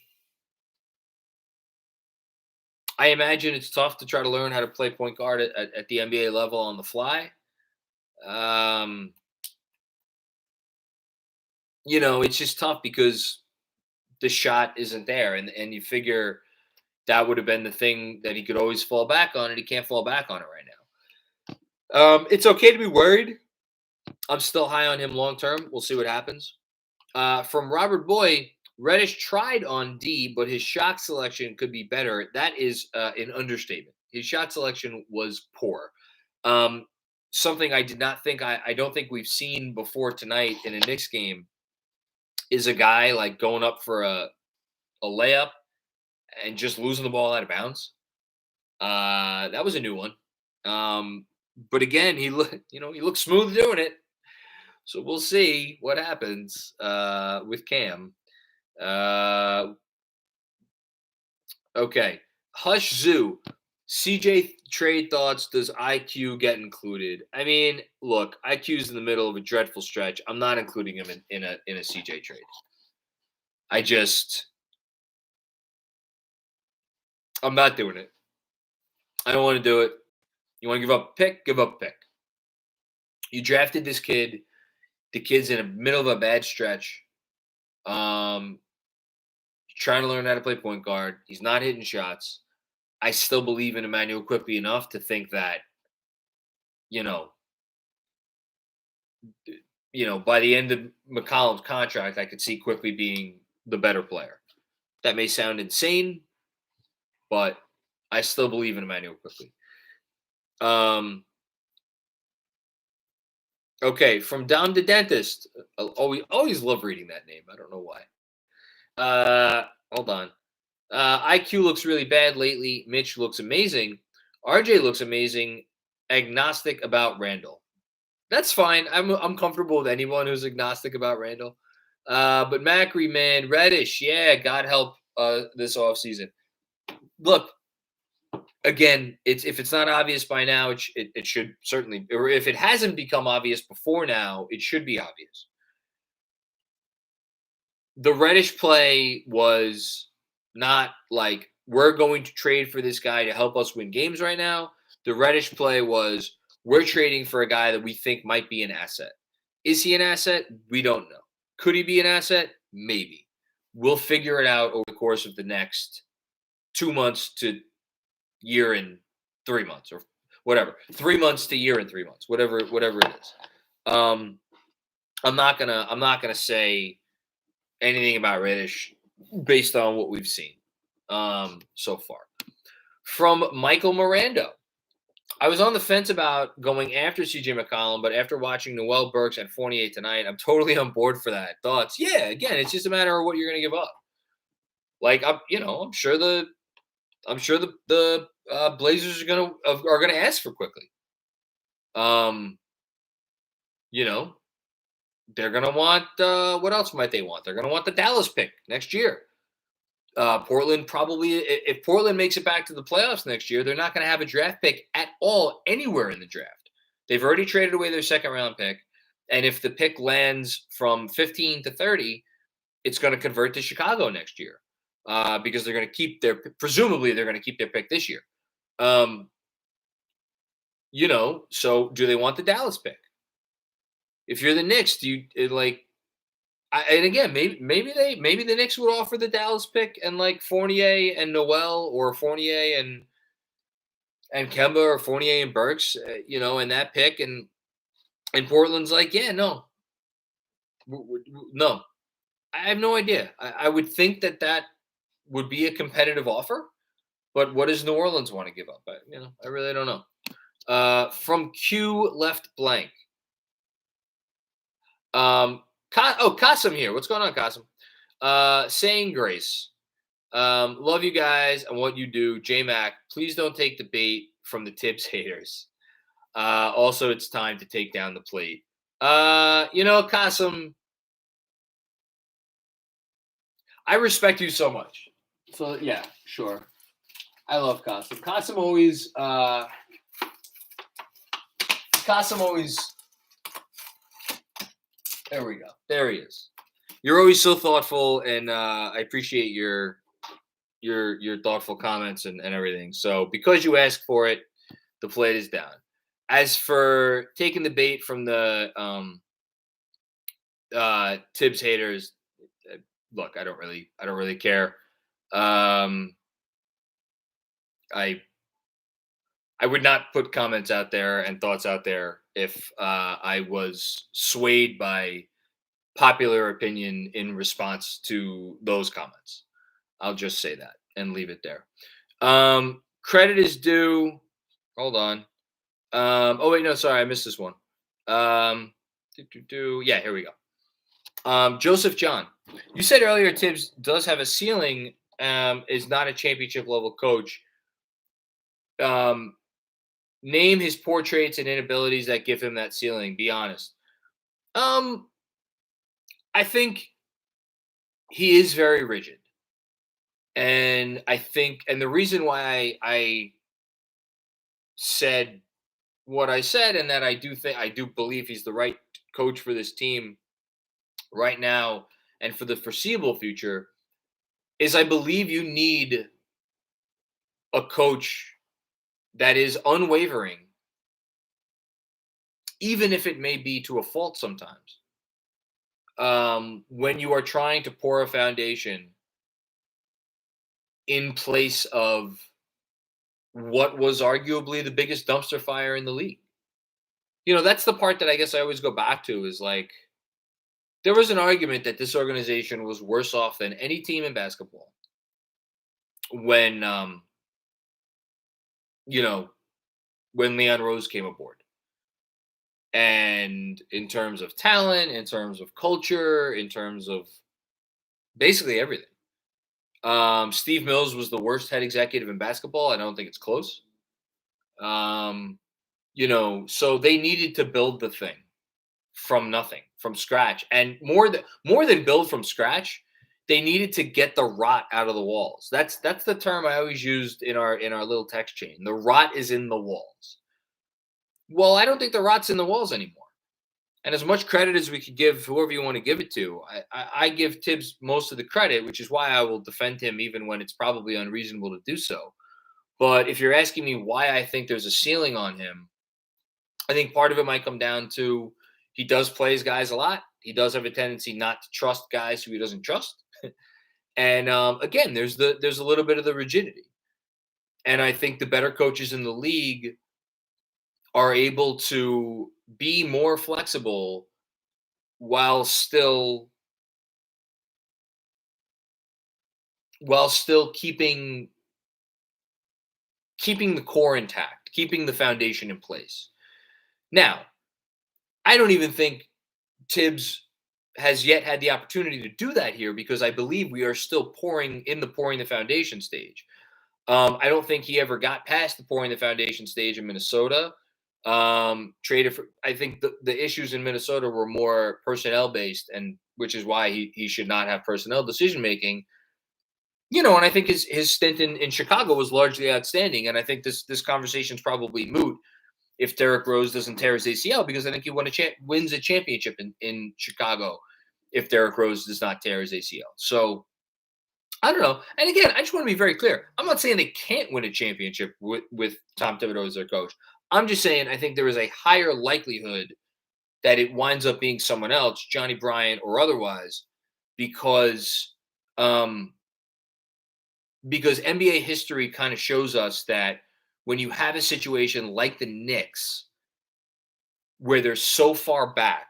imagine it's tough to try to learn how to play point guard at the NBA level on the fly. It's just tough because the shot isn't there, and you figure that would have been the thing that he could always fall back on, and he can't fall back on it right now. It's okay to be worried. I'm still high on him long term. We'll see what happens. From Robert Boy, Reddish tried on D, but his shot selection could be better. That is an understatement. His shot selection was poor. Something I did not think I don't think we've seen before tonight in a Knicks game is a guy like going up for a layup and just losing the ball out of bounds. That was a new one. But again, he looked smooth doing it. So we'll see what happens with Cam. Okay. Hush Zoo. CJ trade thoughts. Does IQ get included? I mean, look, IQ's in the middle of a dreadful stretch. I'm not including him in a CJ trade. I'm not doing it. I don't want to do it. You want to give up a pick? Give up a pick. You drafted this kid. The kid's in the middle of a bad stretch. Trying to learn how to play point guard. He's not hitting shots. I still believe in Emmanuel Quickly enough to think that, by the end of McCollum's contract, I could see Quickly being the better player. That may sound insane, but I still believe in Emmanuel Quickly. Okay, from Down the Dentist. Always love reading that name. I don't know why. Hold on. IQ looks really bad lately. Mitch looks amazing. RJ looks amazing. Agnostic about Randall. That's fine. I'm comfortable with anyone who's agnostic about Randall. But Macri, man, Reddish, yeah, God help this offseason. Look, again, if it's not obvious by now, it should certainly, or if it hasn't become obvious before now, it should be obvious. The Reddish play was not like we're going to trade for this guy to help us win games right now. The Reddish play was we're trading for a guy that we think might be an asset. Is he an asset? We don't know. Could he be an asset? Maybe. We'll figure it out over the course of the next 2 months to year and 3 months, or whatever. 3 months to year and 3 months, whatever it is. I'm not gonna say anything about Reddish based on what we've seen so far. From Michael Miranda. I was on the fence about going after CJ McCollum, but after watching Noel Burks and Fournier tonight, I'm totally on board for that. Thoughts? Yeah, again, it's just a matter of what you're going to give up. Like I'm sure the Blazers are gonna ask for quickly. You know, they're gonna want what else might they want? They're gonna want the Dallas pick next year. Portland probably, if Portland makes it back to the playoffs next year, they're not going to have a draft pick at all anywhere in the draft. They've already traded away their second round pick. And if the pick lands from 15 to 30, it's going to convert to Chicago next year because they're going to presumably they're going to keep their pick this year. So do they want the Dallas pick? If you're the Knicks, and again, maybe the Knicks would offer the Dallas pick and like Fournier and Noel, or Fournier and Kemba, or Fournier and Burks, in that pick, and Portland's like, yeah, no. I have no idea. I would think that would be a competitive offer, but what does New Orleans want to give up? I really don't know. From Q left blank. Kasim here. What's going on, Kasim? Saying grace. Love you guys and what you do. J-Mac, please don't take the bait from the Tibbs haters. Also, it's time to take down the plate. Kasim, I respect you so much. So, yeah, sure. I love Kasim. Kasim always there we go. There he is. You're always so thoughtful, and I appreciate your thoughtful comments and everything. So because you asked for it, the plate is down. As for taking the bait from the Tibbs haters, look, I don't really care. I would not put comments out there and thoughts out there if I was swayed by popular opinion in response to those comments. I'll just say that and leave it there. Credit is due. Hold on. Oh, wait, no, sorry. I missed this one. Yeah, here we go. Joseph John, you said earlier Tibbs does have a ceiling, is not a championship level coach. Name his poor traits and inabilities that give him that ceiling. Be honest. I think he is very rigid. And I think, and the reason why I said what I said, and that I do believe he's the right coach for this team right now and for the foreseeable future, is I believe you need a coach that is unwavering, even if it may be to a fault sometimes. When you are trying to pour a foundation in place of what was arguably the biggest dumpster fire in the league. That's the part that I guess I always go back to, is like, there was an argument that this organization was worse off than any team in basketball when Leon Rose came aboard. And in terms of talent, in terms of culture, in terms of basically everything. Steve Mills was the worst head executive in basketball. I don't think it's close. So they needed to build the thing from nothing, from scratch, and more than build from scratch, they needed to get the rot out of the walls. That's the term I always used in our little text chain. The rot is in the walls. Well, I don't think the rot's in the walls anymore. And as much credit as we could give whoever you want to give it to, I give Tibbs most of the credit, which is why I will defend him even when it's probably unreasonable to do so. But if you're asking me why I think there's a ceiling on him, I think part of it might come down to he does play his guys a lot. He does have a tendency not to trust guys who he doesn't trust. And again, there's a little bit of the rigidity. And I think the better coaches in the league are able to be more flexible while still keeping the core intact, keeping the foundation in place. Now, I don't even think Tibbs has yet had the opportunity to do that here because I believe we are still pouring the foundation stage. I don't think he ever got past the pouring the foundation stage in Minnesota. Traded for, I think the issues in Minnesota were more personnel based, and which is why he should not have personnel decision making. And I think his stint in Chicago was largely outstanding. And I think this conversation is probably moot if Derrick Rose doesn't tear his ACL, because I think he wins a championship in Chicago if Derrick Rose does not tear his ACL. So I don't know. And again, I just want to be very clear. I'm not saying they can't win a championship with Tom Thibodeau as their coach. I'm just saying I think there is a higher likelihood that it winds up being someone else, Johnny Bryant or otherwise, because NBA history kind of shows us that when you have a situation like the Knicks, where they're so far back,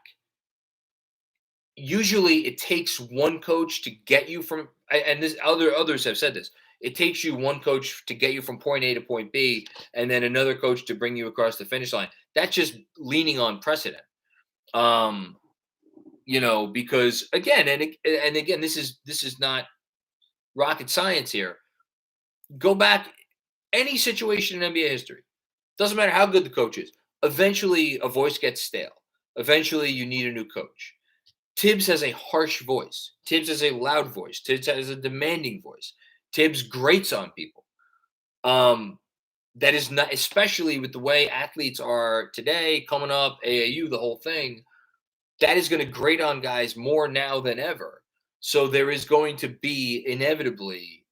usually it takes one coach to get you from, and others have said this, it takes you one coach to get you from point A to point B, and then another coach to bring you across the finish line. That's just leaning on precedent. Because again, and again, this is not rocket science here. Go back any situation in NBA history. Doesn't matter how good the coach is. Eventually, a voice gets stale. Eventually, you need a new coach. Tibbs has a harsh voice. Tibbs has a loud voice. Tibbs has a demanding voice. Tibbs grates on people. That is not, especially with the way athletes are today, coming up, AAU, the whole thing, that is going to grate on guys more now than ever. So there is going to be inevitably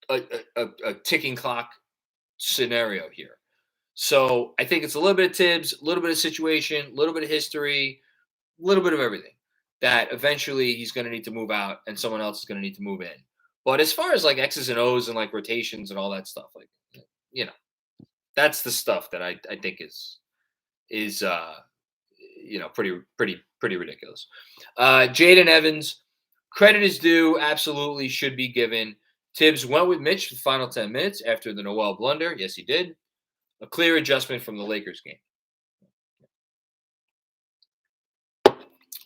a ticking clock scenario here. So I think it's a little bit of Tibbs, a little bit of situation, a little bit of history, a little bit of everything, that eventually he's going to need to move out and someone else is going to need to move in. But as far as like X's and O's and like rotations and all that stuff, like, that's the stuff that I think is pretty ridiculous. Jaden Evans, credit is due, absolutely should be given. Tibbs went with Mitch for the final 10 minutes after the Noel blunder. Yes, he did. A clear adjustment from the Lakers game.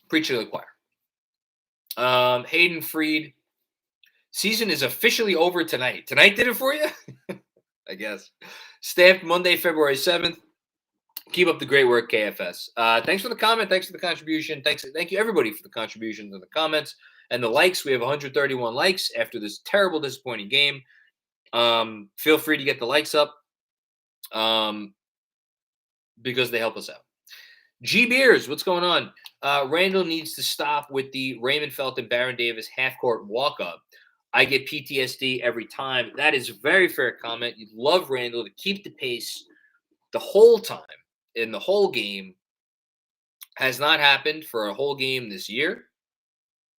Preacher to the choir. Hayden Freed, season is officially over tonight. Tonight did it for you? I guess. Stamped Monday, February 7th. Keep up the great work, KFS. Thanks for the comment. Thanks for the contribution. Thank you, everybody, for the contributions and the comments and the likes. We have 131 likes after this terrible, disappointing game. Feel free to get the likes up because they help us out. G Beers, what's going on? Randall needs to stop with the Raymond Felton, Baron Davis half-court walk-up. I get PTSD every time. That is a very fair comment. You'd love Randall to keep the pace the whole time in the whole game. Has not happened for a whole game this year.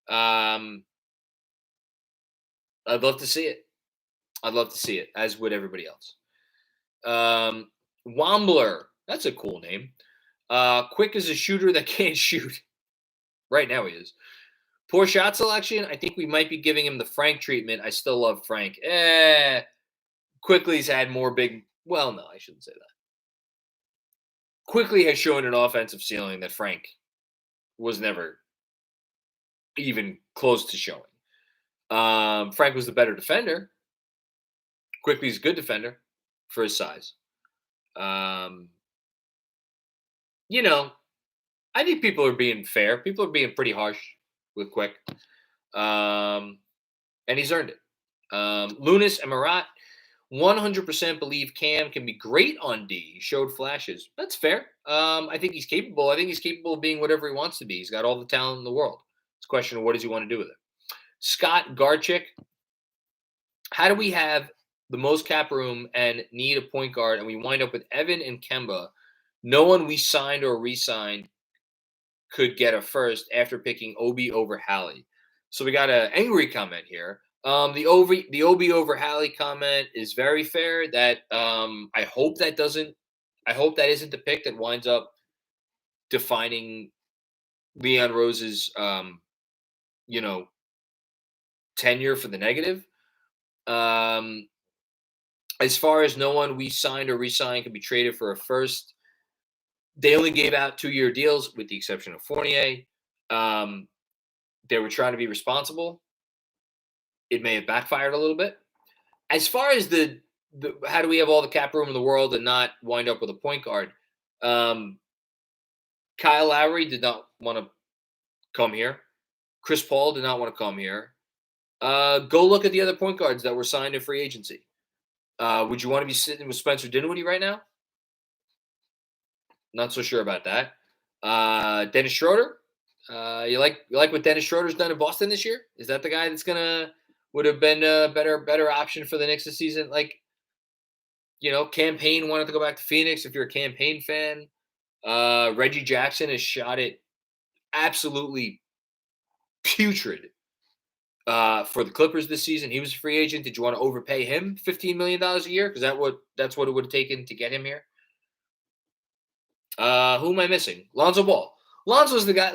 I'd love to see it. I'd love to see it, as would everybody else. Wambler, that's a cool name. Quick as a shooter that can't shoot. Right now he is. Poor shot selection. I think we might be giving him the Frank treatment. I still love Frank. Quickly's had more big. Well, no, I shouldn't say that. Quickly has shown an offensive ceiling that Frank was never even close to showing. Frank was the better defender. Quickly's a good defender. for his size. I think people are being fair. People are being pretty harsh with Quick. And he's earned it. Lunas and Marat 100% believe Cam can be great on D. He showed flashes. That's fair. I think he's capable. I think he's capable of being whatever he wants to be. He's got all the talent in the world. It's a question of what does he want to do with it. Scott Garchick, how do we have the most cap room and need a point guard, and we wind up with Evan and Kemba? No one we signed or re-signed could get a first after picking Obi over Hallie. So we got an angry comment here. The Obi over Hallie comment is very fair. That I hope that isn't the pick that winds up defining Leon Rose's tenure for the negative. As far as no one we signed or re-signed can be traded for a first, they only gave out 2-year deals with the exception of Fournier. They were trying to be responsible. It may have backfired a little bit. As far as the how do we have all the cap room in the world and not wind up with a point guard? Kyle Lowry did not want to come here. Chris Paul did not want to come here. Go look at the other point guards that were signed in free agency. Would you want to be sitting with Spencer Dinwiddie right now? Not so sure about that. Dennis Schroeder. You like what Dennis Schroeder's done in Boston this year? Is that the guy that's would have been a better option for the Knicks this season? Campaign wanted to go back to Phoenix. If you're a Campaign fan, Reggie Jackson has shot it absolutely putrid for the Clippers this season. He was a free agent. Did you want to overpay him $15 million a year? Because that's what it would have taken to get him here. Who am I missing? Lonzo Ball. Lonzo's the guy.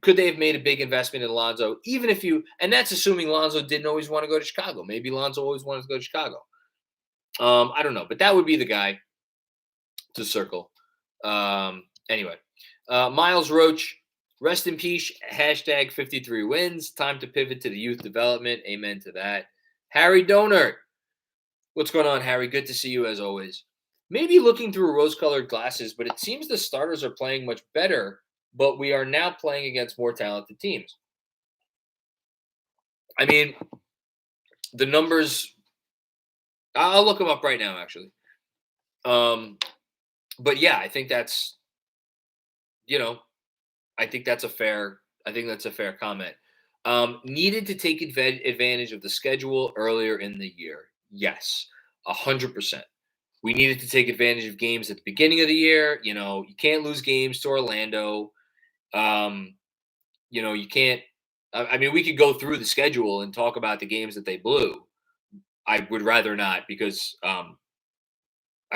Could they have made a big investment in Lonzo? Even if and that's assuming Lonzo didn't always want to go to Chicago. Maybe Lonzo always wanted to go to Chicago. I don't know, but that would be the guy to circle. Anyway, Miles Roach, rest in peace. # 53 wins. Time to pivot to the youth development. Amen to that. Harry Donert. What's going on, Harry? Good to see you as always. Maybe looking through rose-colored glasses, but it seems the starters are playing much better, but we are now playing against more talented teams. I mean, the numbers, I'll look them up right now, actually. But yeah, I think that's, I think that's a fair comment. Needed to take advantage of the schedule earlier in the year. Yes, 100%. We needed to take advantage of games at the beginning of the year. You can't lose games to Orlando. You can't. I mean, we could go through the schedule and talk about the games that they blew. I would rather not because I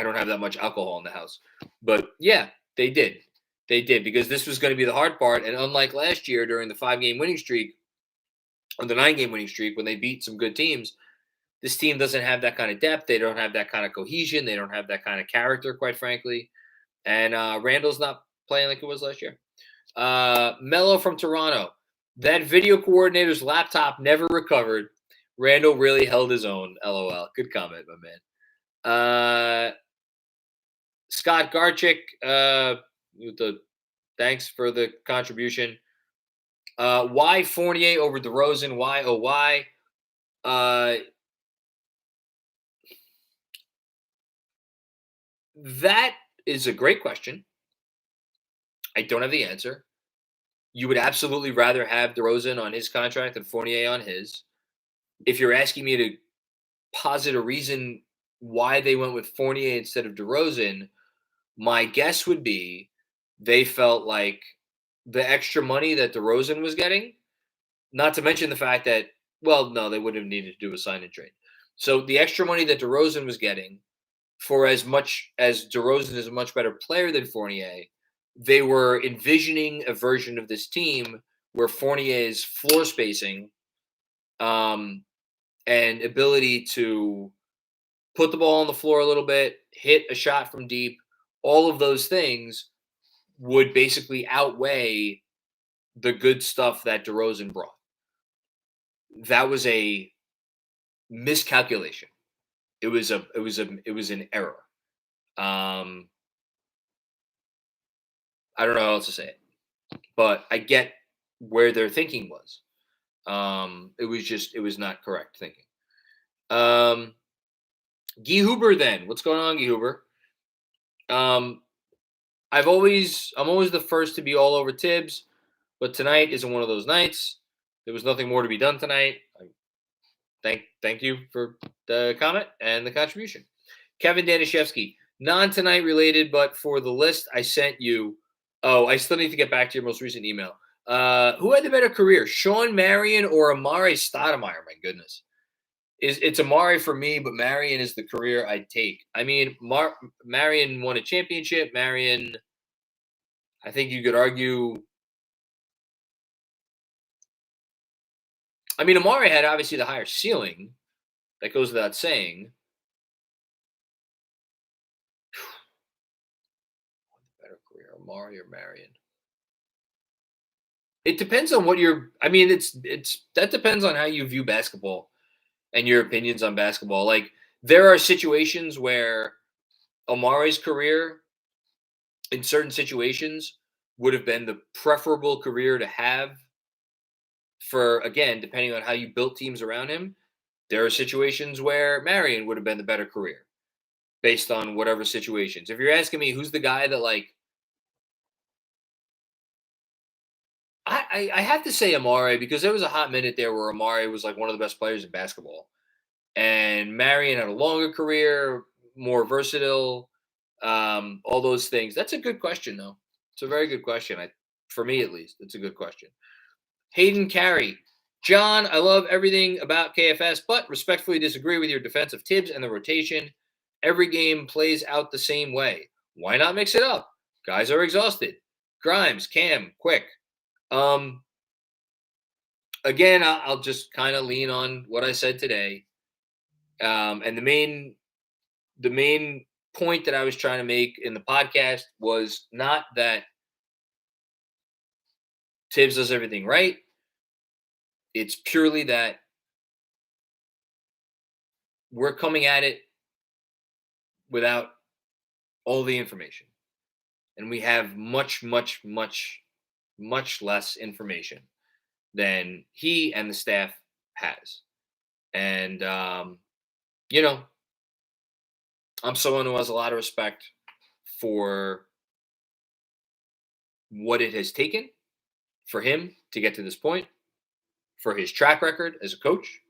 don't have that much alcohol in the house. But yeah, they did. They did because this was going to be the hard part. And unlike last year during the 5-game winning streak or the 9-game winning streak when they beat some good teams, this team doesn't have that kind of depth. They don't have that kind of cohesion. They don't have that kind of character, quite frankly. And Randall's not playing like it was last year. Mello from Toronto. That video coordinator's laptop never recovered. Randall really held his own. LOL. Good comment, my man. Scott Garchick. Thanks for the contribution. Why Fournier over DeRozan? Why, oh, why? That is a great question. I don't have the answer. You would absolutely rather have DeRozan on his contract than Fournier on his. If you're asking me to posit a reason why they went with Fournier instead of DeRozan, my guess would be they felt like the extra money that DeRozan was getting, not to mention the fact that, well, no, they wouldn't have needed to do a sign and trade. So the extra money that DeRozan was getting, for as much as DeRozan is a much better player than Fournier, they were envisioning a version of this team where Fournier's floor spacing and ability to put the ball on the floor a little bit, hit a shot from deep, all of those things would basically outweigh the good stuff that DeRozan brought. That was a miscalculation. It was an error. I don't know how else to say it, but I get where their thinking was. It was not correct thinking. Guy Huber, then what's going on, Guy Huber? I'm always the first to be all over Tibbs, but tonight isn't one of those nights. There was nothing more to be done tonight. Thank you for the comment and the contribution. Kevin Danishevsky, non-tonight related, but for the list I sent you. Oh, I still need to get back to your most recent email. Who had the better career, Sean Marion or Amare Stoudemire? My goodness. It's Amare for me, but Marion is the career I'd take. I mean, Marion won a championship. Marion, I think you could argue. I mean, Amare had obviously the higher ceiling. That goes without saying. Better career, Amare or Marion? It depends on what you're. I mean, that depends on how you view basketball and your opinions on basketball. Like, there are situations where Amare's career, in certain situations, would have been the preferable career to have. For, again, depending on how you built teams around him, there are situations where Marion would have been the better career based on whatever situations. If you're asking me who's the guy that, like, I have to say Amare, because there was a hot minute there where Amare was like one of the best players in basketball. And Marion had a longer career, more versatile, all those things. That's a good question, though. It's a very good question. For me, at least, it's a good question. Hayden Carey. John, I love everything about KFS, but respectfully disagree with your defense of Tibbs and the rotation. Every game plays out the same way. Why not mix it up? Guys are exhausted. Grimes, Cam, Quick. Again, I'll just kind of lean on what I said today. And the main point that I was trying to make in the podcast was not that Tibbs does everything right. It's purely that we're coming at it without all the information. And we have much, much, much, much less information than he and the staff has. And, you know, I'm someone who has a lot of respect for what it has taken for him to get to this point, for his track record as a coach.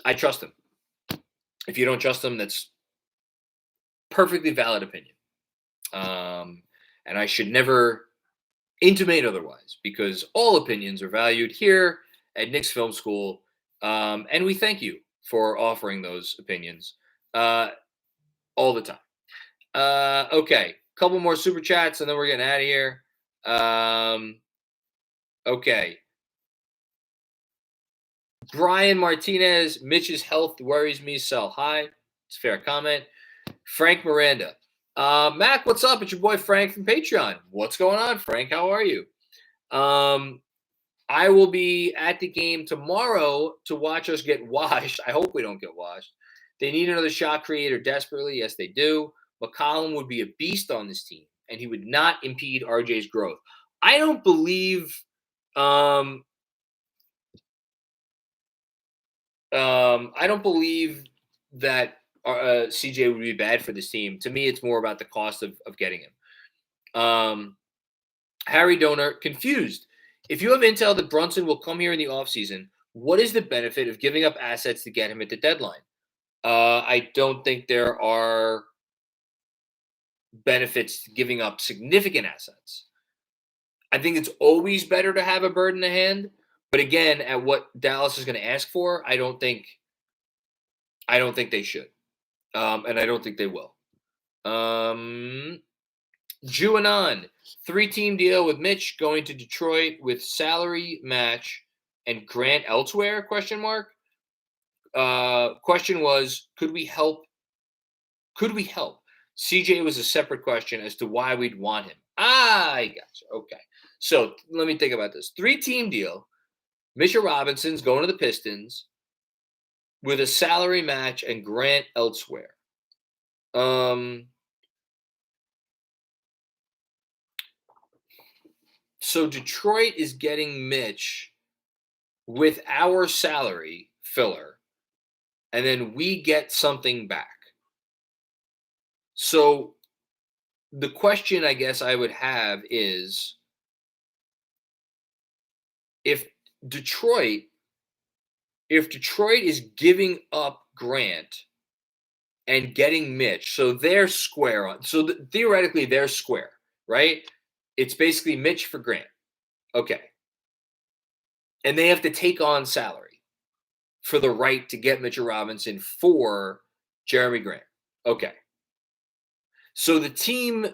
I trust him. If you don't trust him, that's perfectly valid opinion. And I should never intimate otherwise, because all opinions are valued here at Knicks Film School. And we thank you for offering those opinions all the time. Okay, couple more super chats and then we're getting out of here. Okay. Brian Martinez, Mitch's health worries me, sell high. It's a fair comment. Frank Miranda. Mac, what's up? It's your boy Frank from Patreon. What's going on, Frank? How are you? I will be at the game tomorrow to watch us get washed. I hope we don't get washed. They need another shot creator desperately. Yes, they do. McCollum would be a beast on this team, and he would not impede RJ's growth. I don't believe that CJ would be bad for this team. To me, it's more about the cost of getting him. Harry Donor, confused. If you have intel that Brunson will come here in the offseason, what is the benefit of giving up assets to get him at the deadline? I don't think there are benefits to giving up significant assets. I think it's always better to have a bird in the hand. But again, at what Dallas is going to ask for, I don't think they should. And I don't think they will. Juanon, 3-team deal with Mitch going to Detroit with salary match and grant elsewhere? Question mark. Question was, could we help? CJ was a separate question as to why we'd want him. I gotcha. Okay. So let me think about this. 3-team deal. Mitchell Robinson's going to the Pistons with a salary match and Grant elsewhere. So Detroit is getting Mitch with our salary filler, and then we get something back. So the question I guess I would have is, if Detroit is giving up Grant and getting Mitch, so they're square on. So theoretically, they're square, right? It's basically Mitch for Grant. Okay. And they have to take on salary for the right to get Mitchell Robinson for Jeremy Grant. Okay. So the team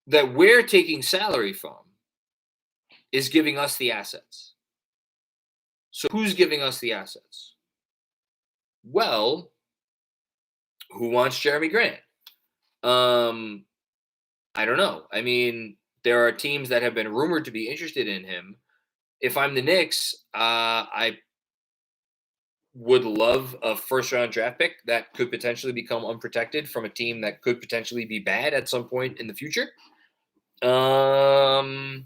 that we're taking salary from is giving us the assets. So who's giving us the assets? Well, who wants Jeremy Grant? I don't know. I mean, there are teams that have been rumored to be interested in him. If I'm the Knicks, I would love a first-round draft pick that could potentially become unprotected from a team that could potentially be bad at some point in the future. There's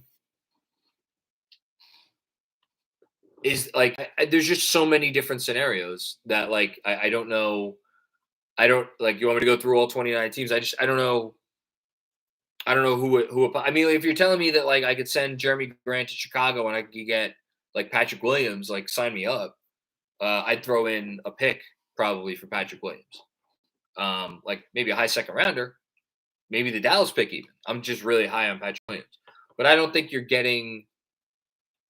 just so many different scenarios that I don't know. I don't like. You want me to go through all 29 teams? I don't know. I don't know who. I mean, if you're telling me that I could send Jeremy Grant to Chicago and I could get Patrick Williams, sign me up. I'd throw in a pick probably for Patrick Williams. Maybe a high second rounder, maybe the Dallas pick even. I'm just really high on Patrick Williams, but I don't think you're getting.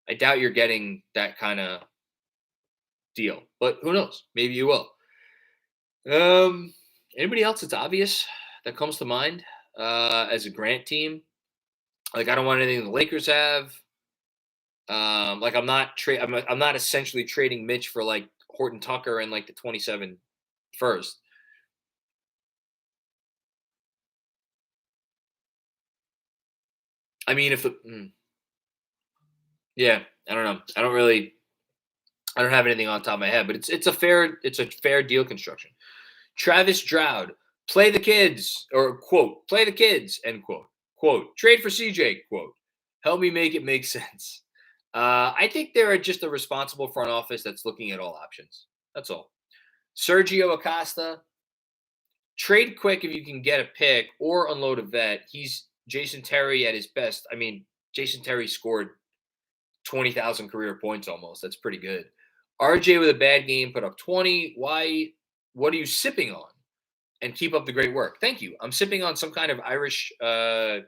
I doubt you're getting that kind of deal, but who knows? Maybe you will. Anybody else that's obvious that comes to mind as a Grant team? I don't want anything the Lakers have. I'm not essentially trading Mitch for Horton Tucker and the 27 first. I mean, yeah, I don't know. I don't have anything on top of my head, but it's a fair deal construction. Travis Stroud, play the kids, or quote, play the kids, end quote, trade for CJ, quote, help me make it make sense. I think they're just a responsible front office that's looking at all options. That's all. Sergio Acosta, trade quick if you can get a pick or unload a vet. He's Jason Terry at his best. I mean, Jason Terry scored 20,000 career points almost. That's pretty good. RJ with a bad game put up 20. Why? What are you sipping on? And keep up the great work. Thank you. I'm sipping on some kind of Irish. I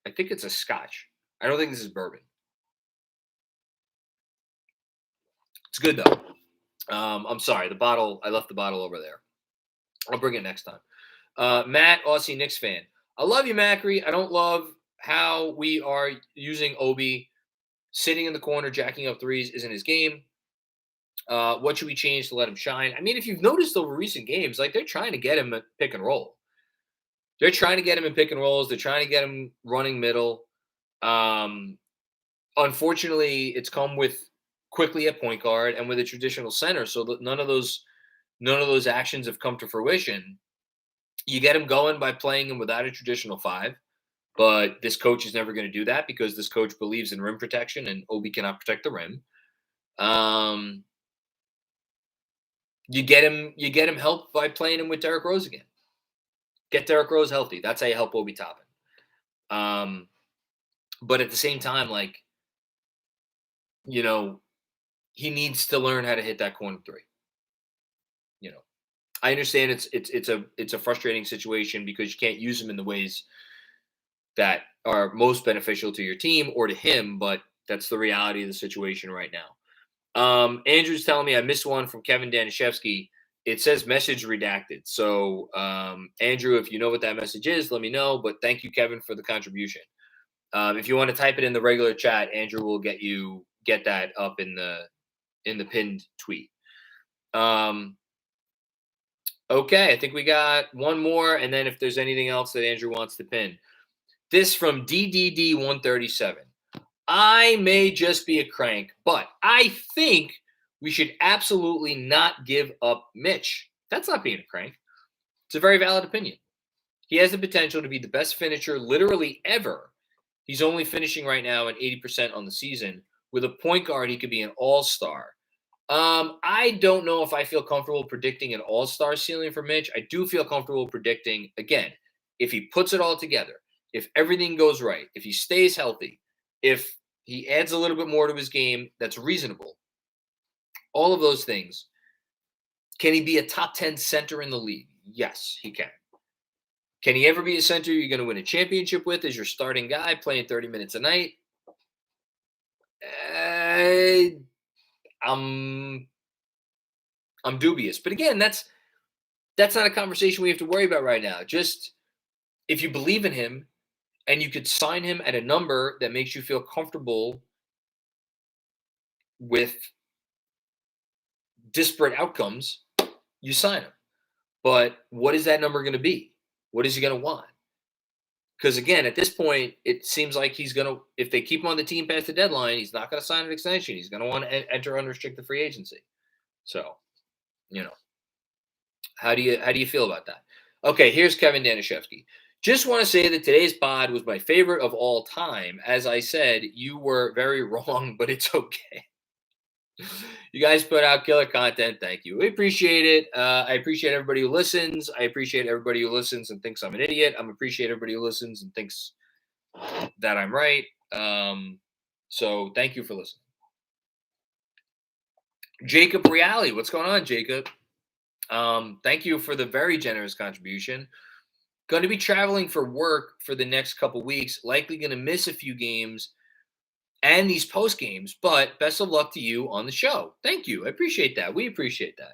think it's a Scotch. I don't think this is bourbon. It's good though. I'm sorry. I left the bottle over there. I'll bring it next time. Matt, Aussie Knicks fan. I love you, Macri. I don't love how we are using Obi. Sitting in the corner, jacking up threes isn't his game. What should we change to let him shine? I mean, if you've noticed over recent games, they're trying to get him at pick and roll. They're trying to get him in pick and rolls. They're trying to get him running middle. Unfortunately, it's come with quickly at point guard and with a traditional center, so that none of those actions have come to fruition. You get him going by playing him without a traditional five, but this coach is never going to do that because this coach believes in rim protection, and Obi cannot protect the rim. You get him help by playing him with Derrick Rose again. Get Derrick Rose healthy. That's how you help Obi Toppin. But at the same time, he needs to learn how to hit that corner three. I understand it's a frustrating situation because you can't use him in the ways that are most beneficial to your team or to him, but that's the reality of the situation right now. Andrew's telling me I missed one from Kevin Danishevsky. It says message redacted. So, Andrew, if you know what that message is, let me know. But thank you, Kevin, for the contribution. If you want to type it in the regular chat, Andrew will get that up in the pinned tweet. Okay, I think we got one more, and then if there's anything else that Andrew wants to pin. This from DDD137. I may just be a crank, but I think we should absolutely not give up Mitch. That's not being a crank. It's a very valid opinion. He has the potential to be the best finisher literally ever. He's only finishing right now at 80% on the season. With a point guard, he could be an all-star. I don't know if I feel comfortable predicting an all-star ceiling for Mitch. I do feel comfortable predicting, again, if he puts it all together, if everything goes right, if he stays healthy, if he adds a little bit more to his game that's reasonable, all of those things. Can he be a top 10 center in the league? Yes, he can. Can he ever be a center you're going to win a championship with as your starting guy playing 30 minutes a night? I'm dubious. But again, that's not a conversation we have to worry about right now. Just if you believe in him and you could sign him at a number that makes you feel comfortable with disparate outcomes, you sign him. But what is that number going to be? What is he going to want? Because again, at this point, it seems like he's going to, if they keep him on the team past the deadline, he's not going to sign an extension. He's going to want to enter unrestricted free agency. So, how do you feel about that? Okay, here's Kevin Danishevsky. Just want to say that today's pod was my favorite of all time. As I said, you were very wrong, but it's okay. You guys put out killer content. Thank you. We appreciate it. I appreciate everybody who listens. I appreciate everybody who listens and thinks I'm an idiot. I appreciate everybody who listens and thinks that I'm right. So thank you for listening. Jacob Reale. What's going on, Jacob? Thank you for the very generous contribution. Going to be traveling for work for the next couple weeks. Likely going to miss a few games and these post games, but best of luck to you on the show. Thank you. I appreciate that. We appreciate that.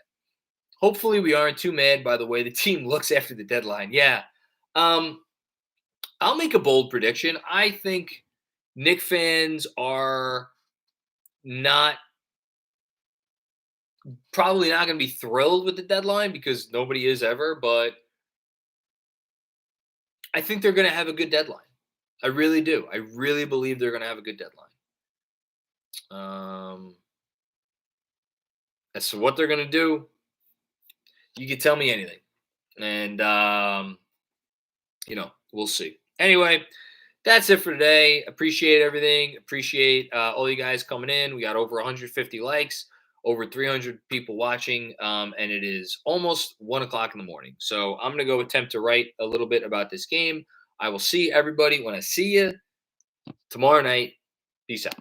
Hopefully we aren't too mad by the way the team looks after the deadline. Yeah. I'll make a bold prediction. I think Knicks fans are probably not going to be thrilled with the deadline because nobody is ever, but I think they're going to have a good deadline. I really do. I really believe they're going to have a good deadline. As to what they're going to do, you can tell me anything. And, we'll see. Anyway, that's it for today. Appreciate everything. Appreciate all you guys coming in. We got over 150 likes, over 300 people watching, and it is almost 1 o'clock in the morning. So I'm going to go attempt to write a little bit about this game. I will see everybody when I see you tomorrow night. Peace out.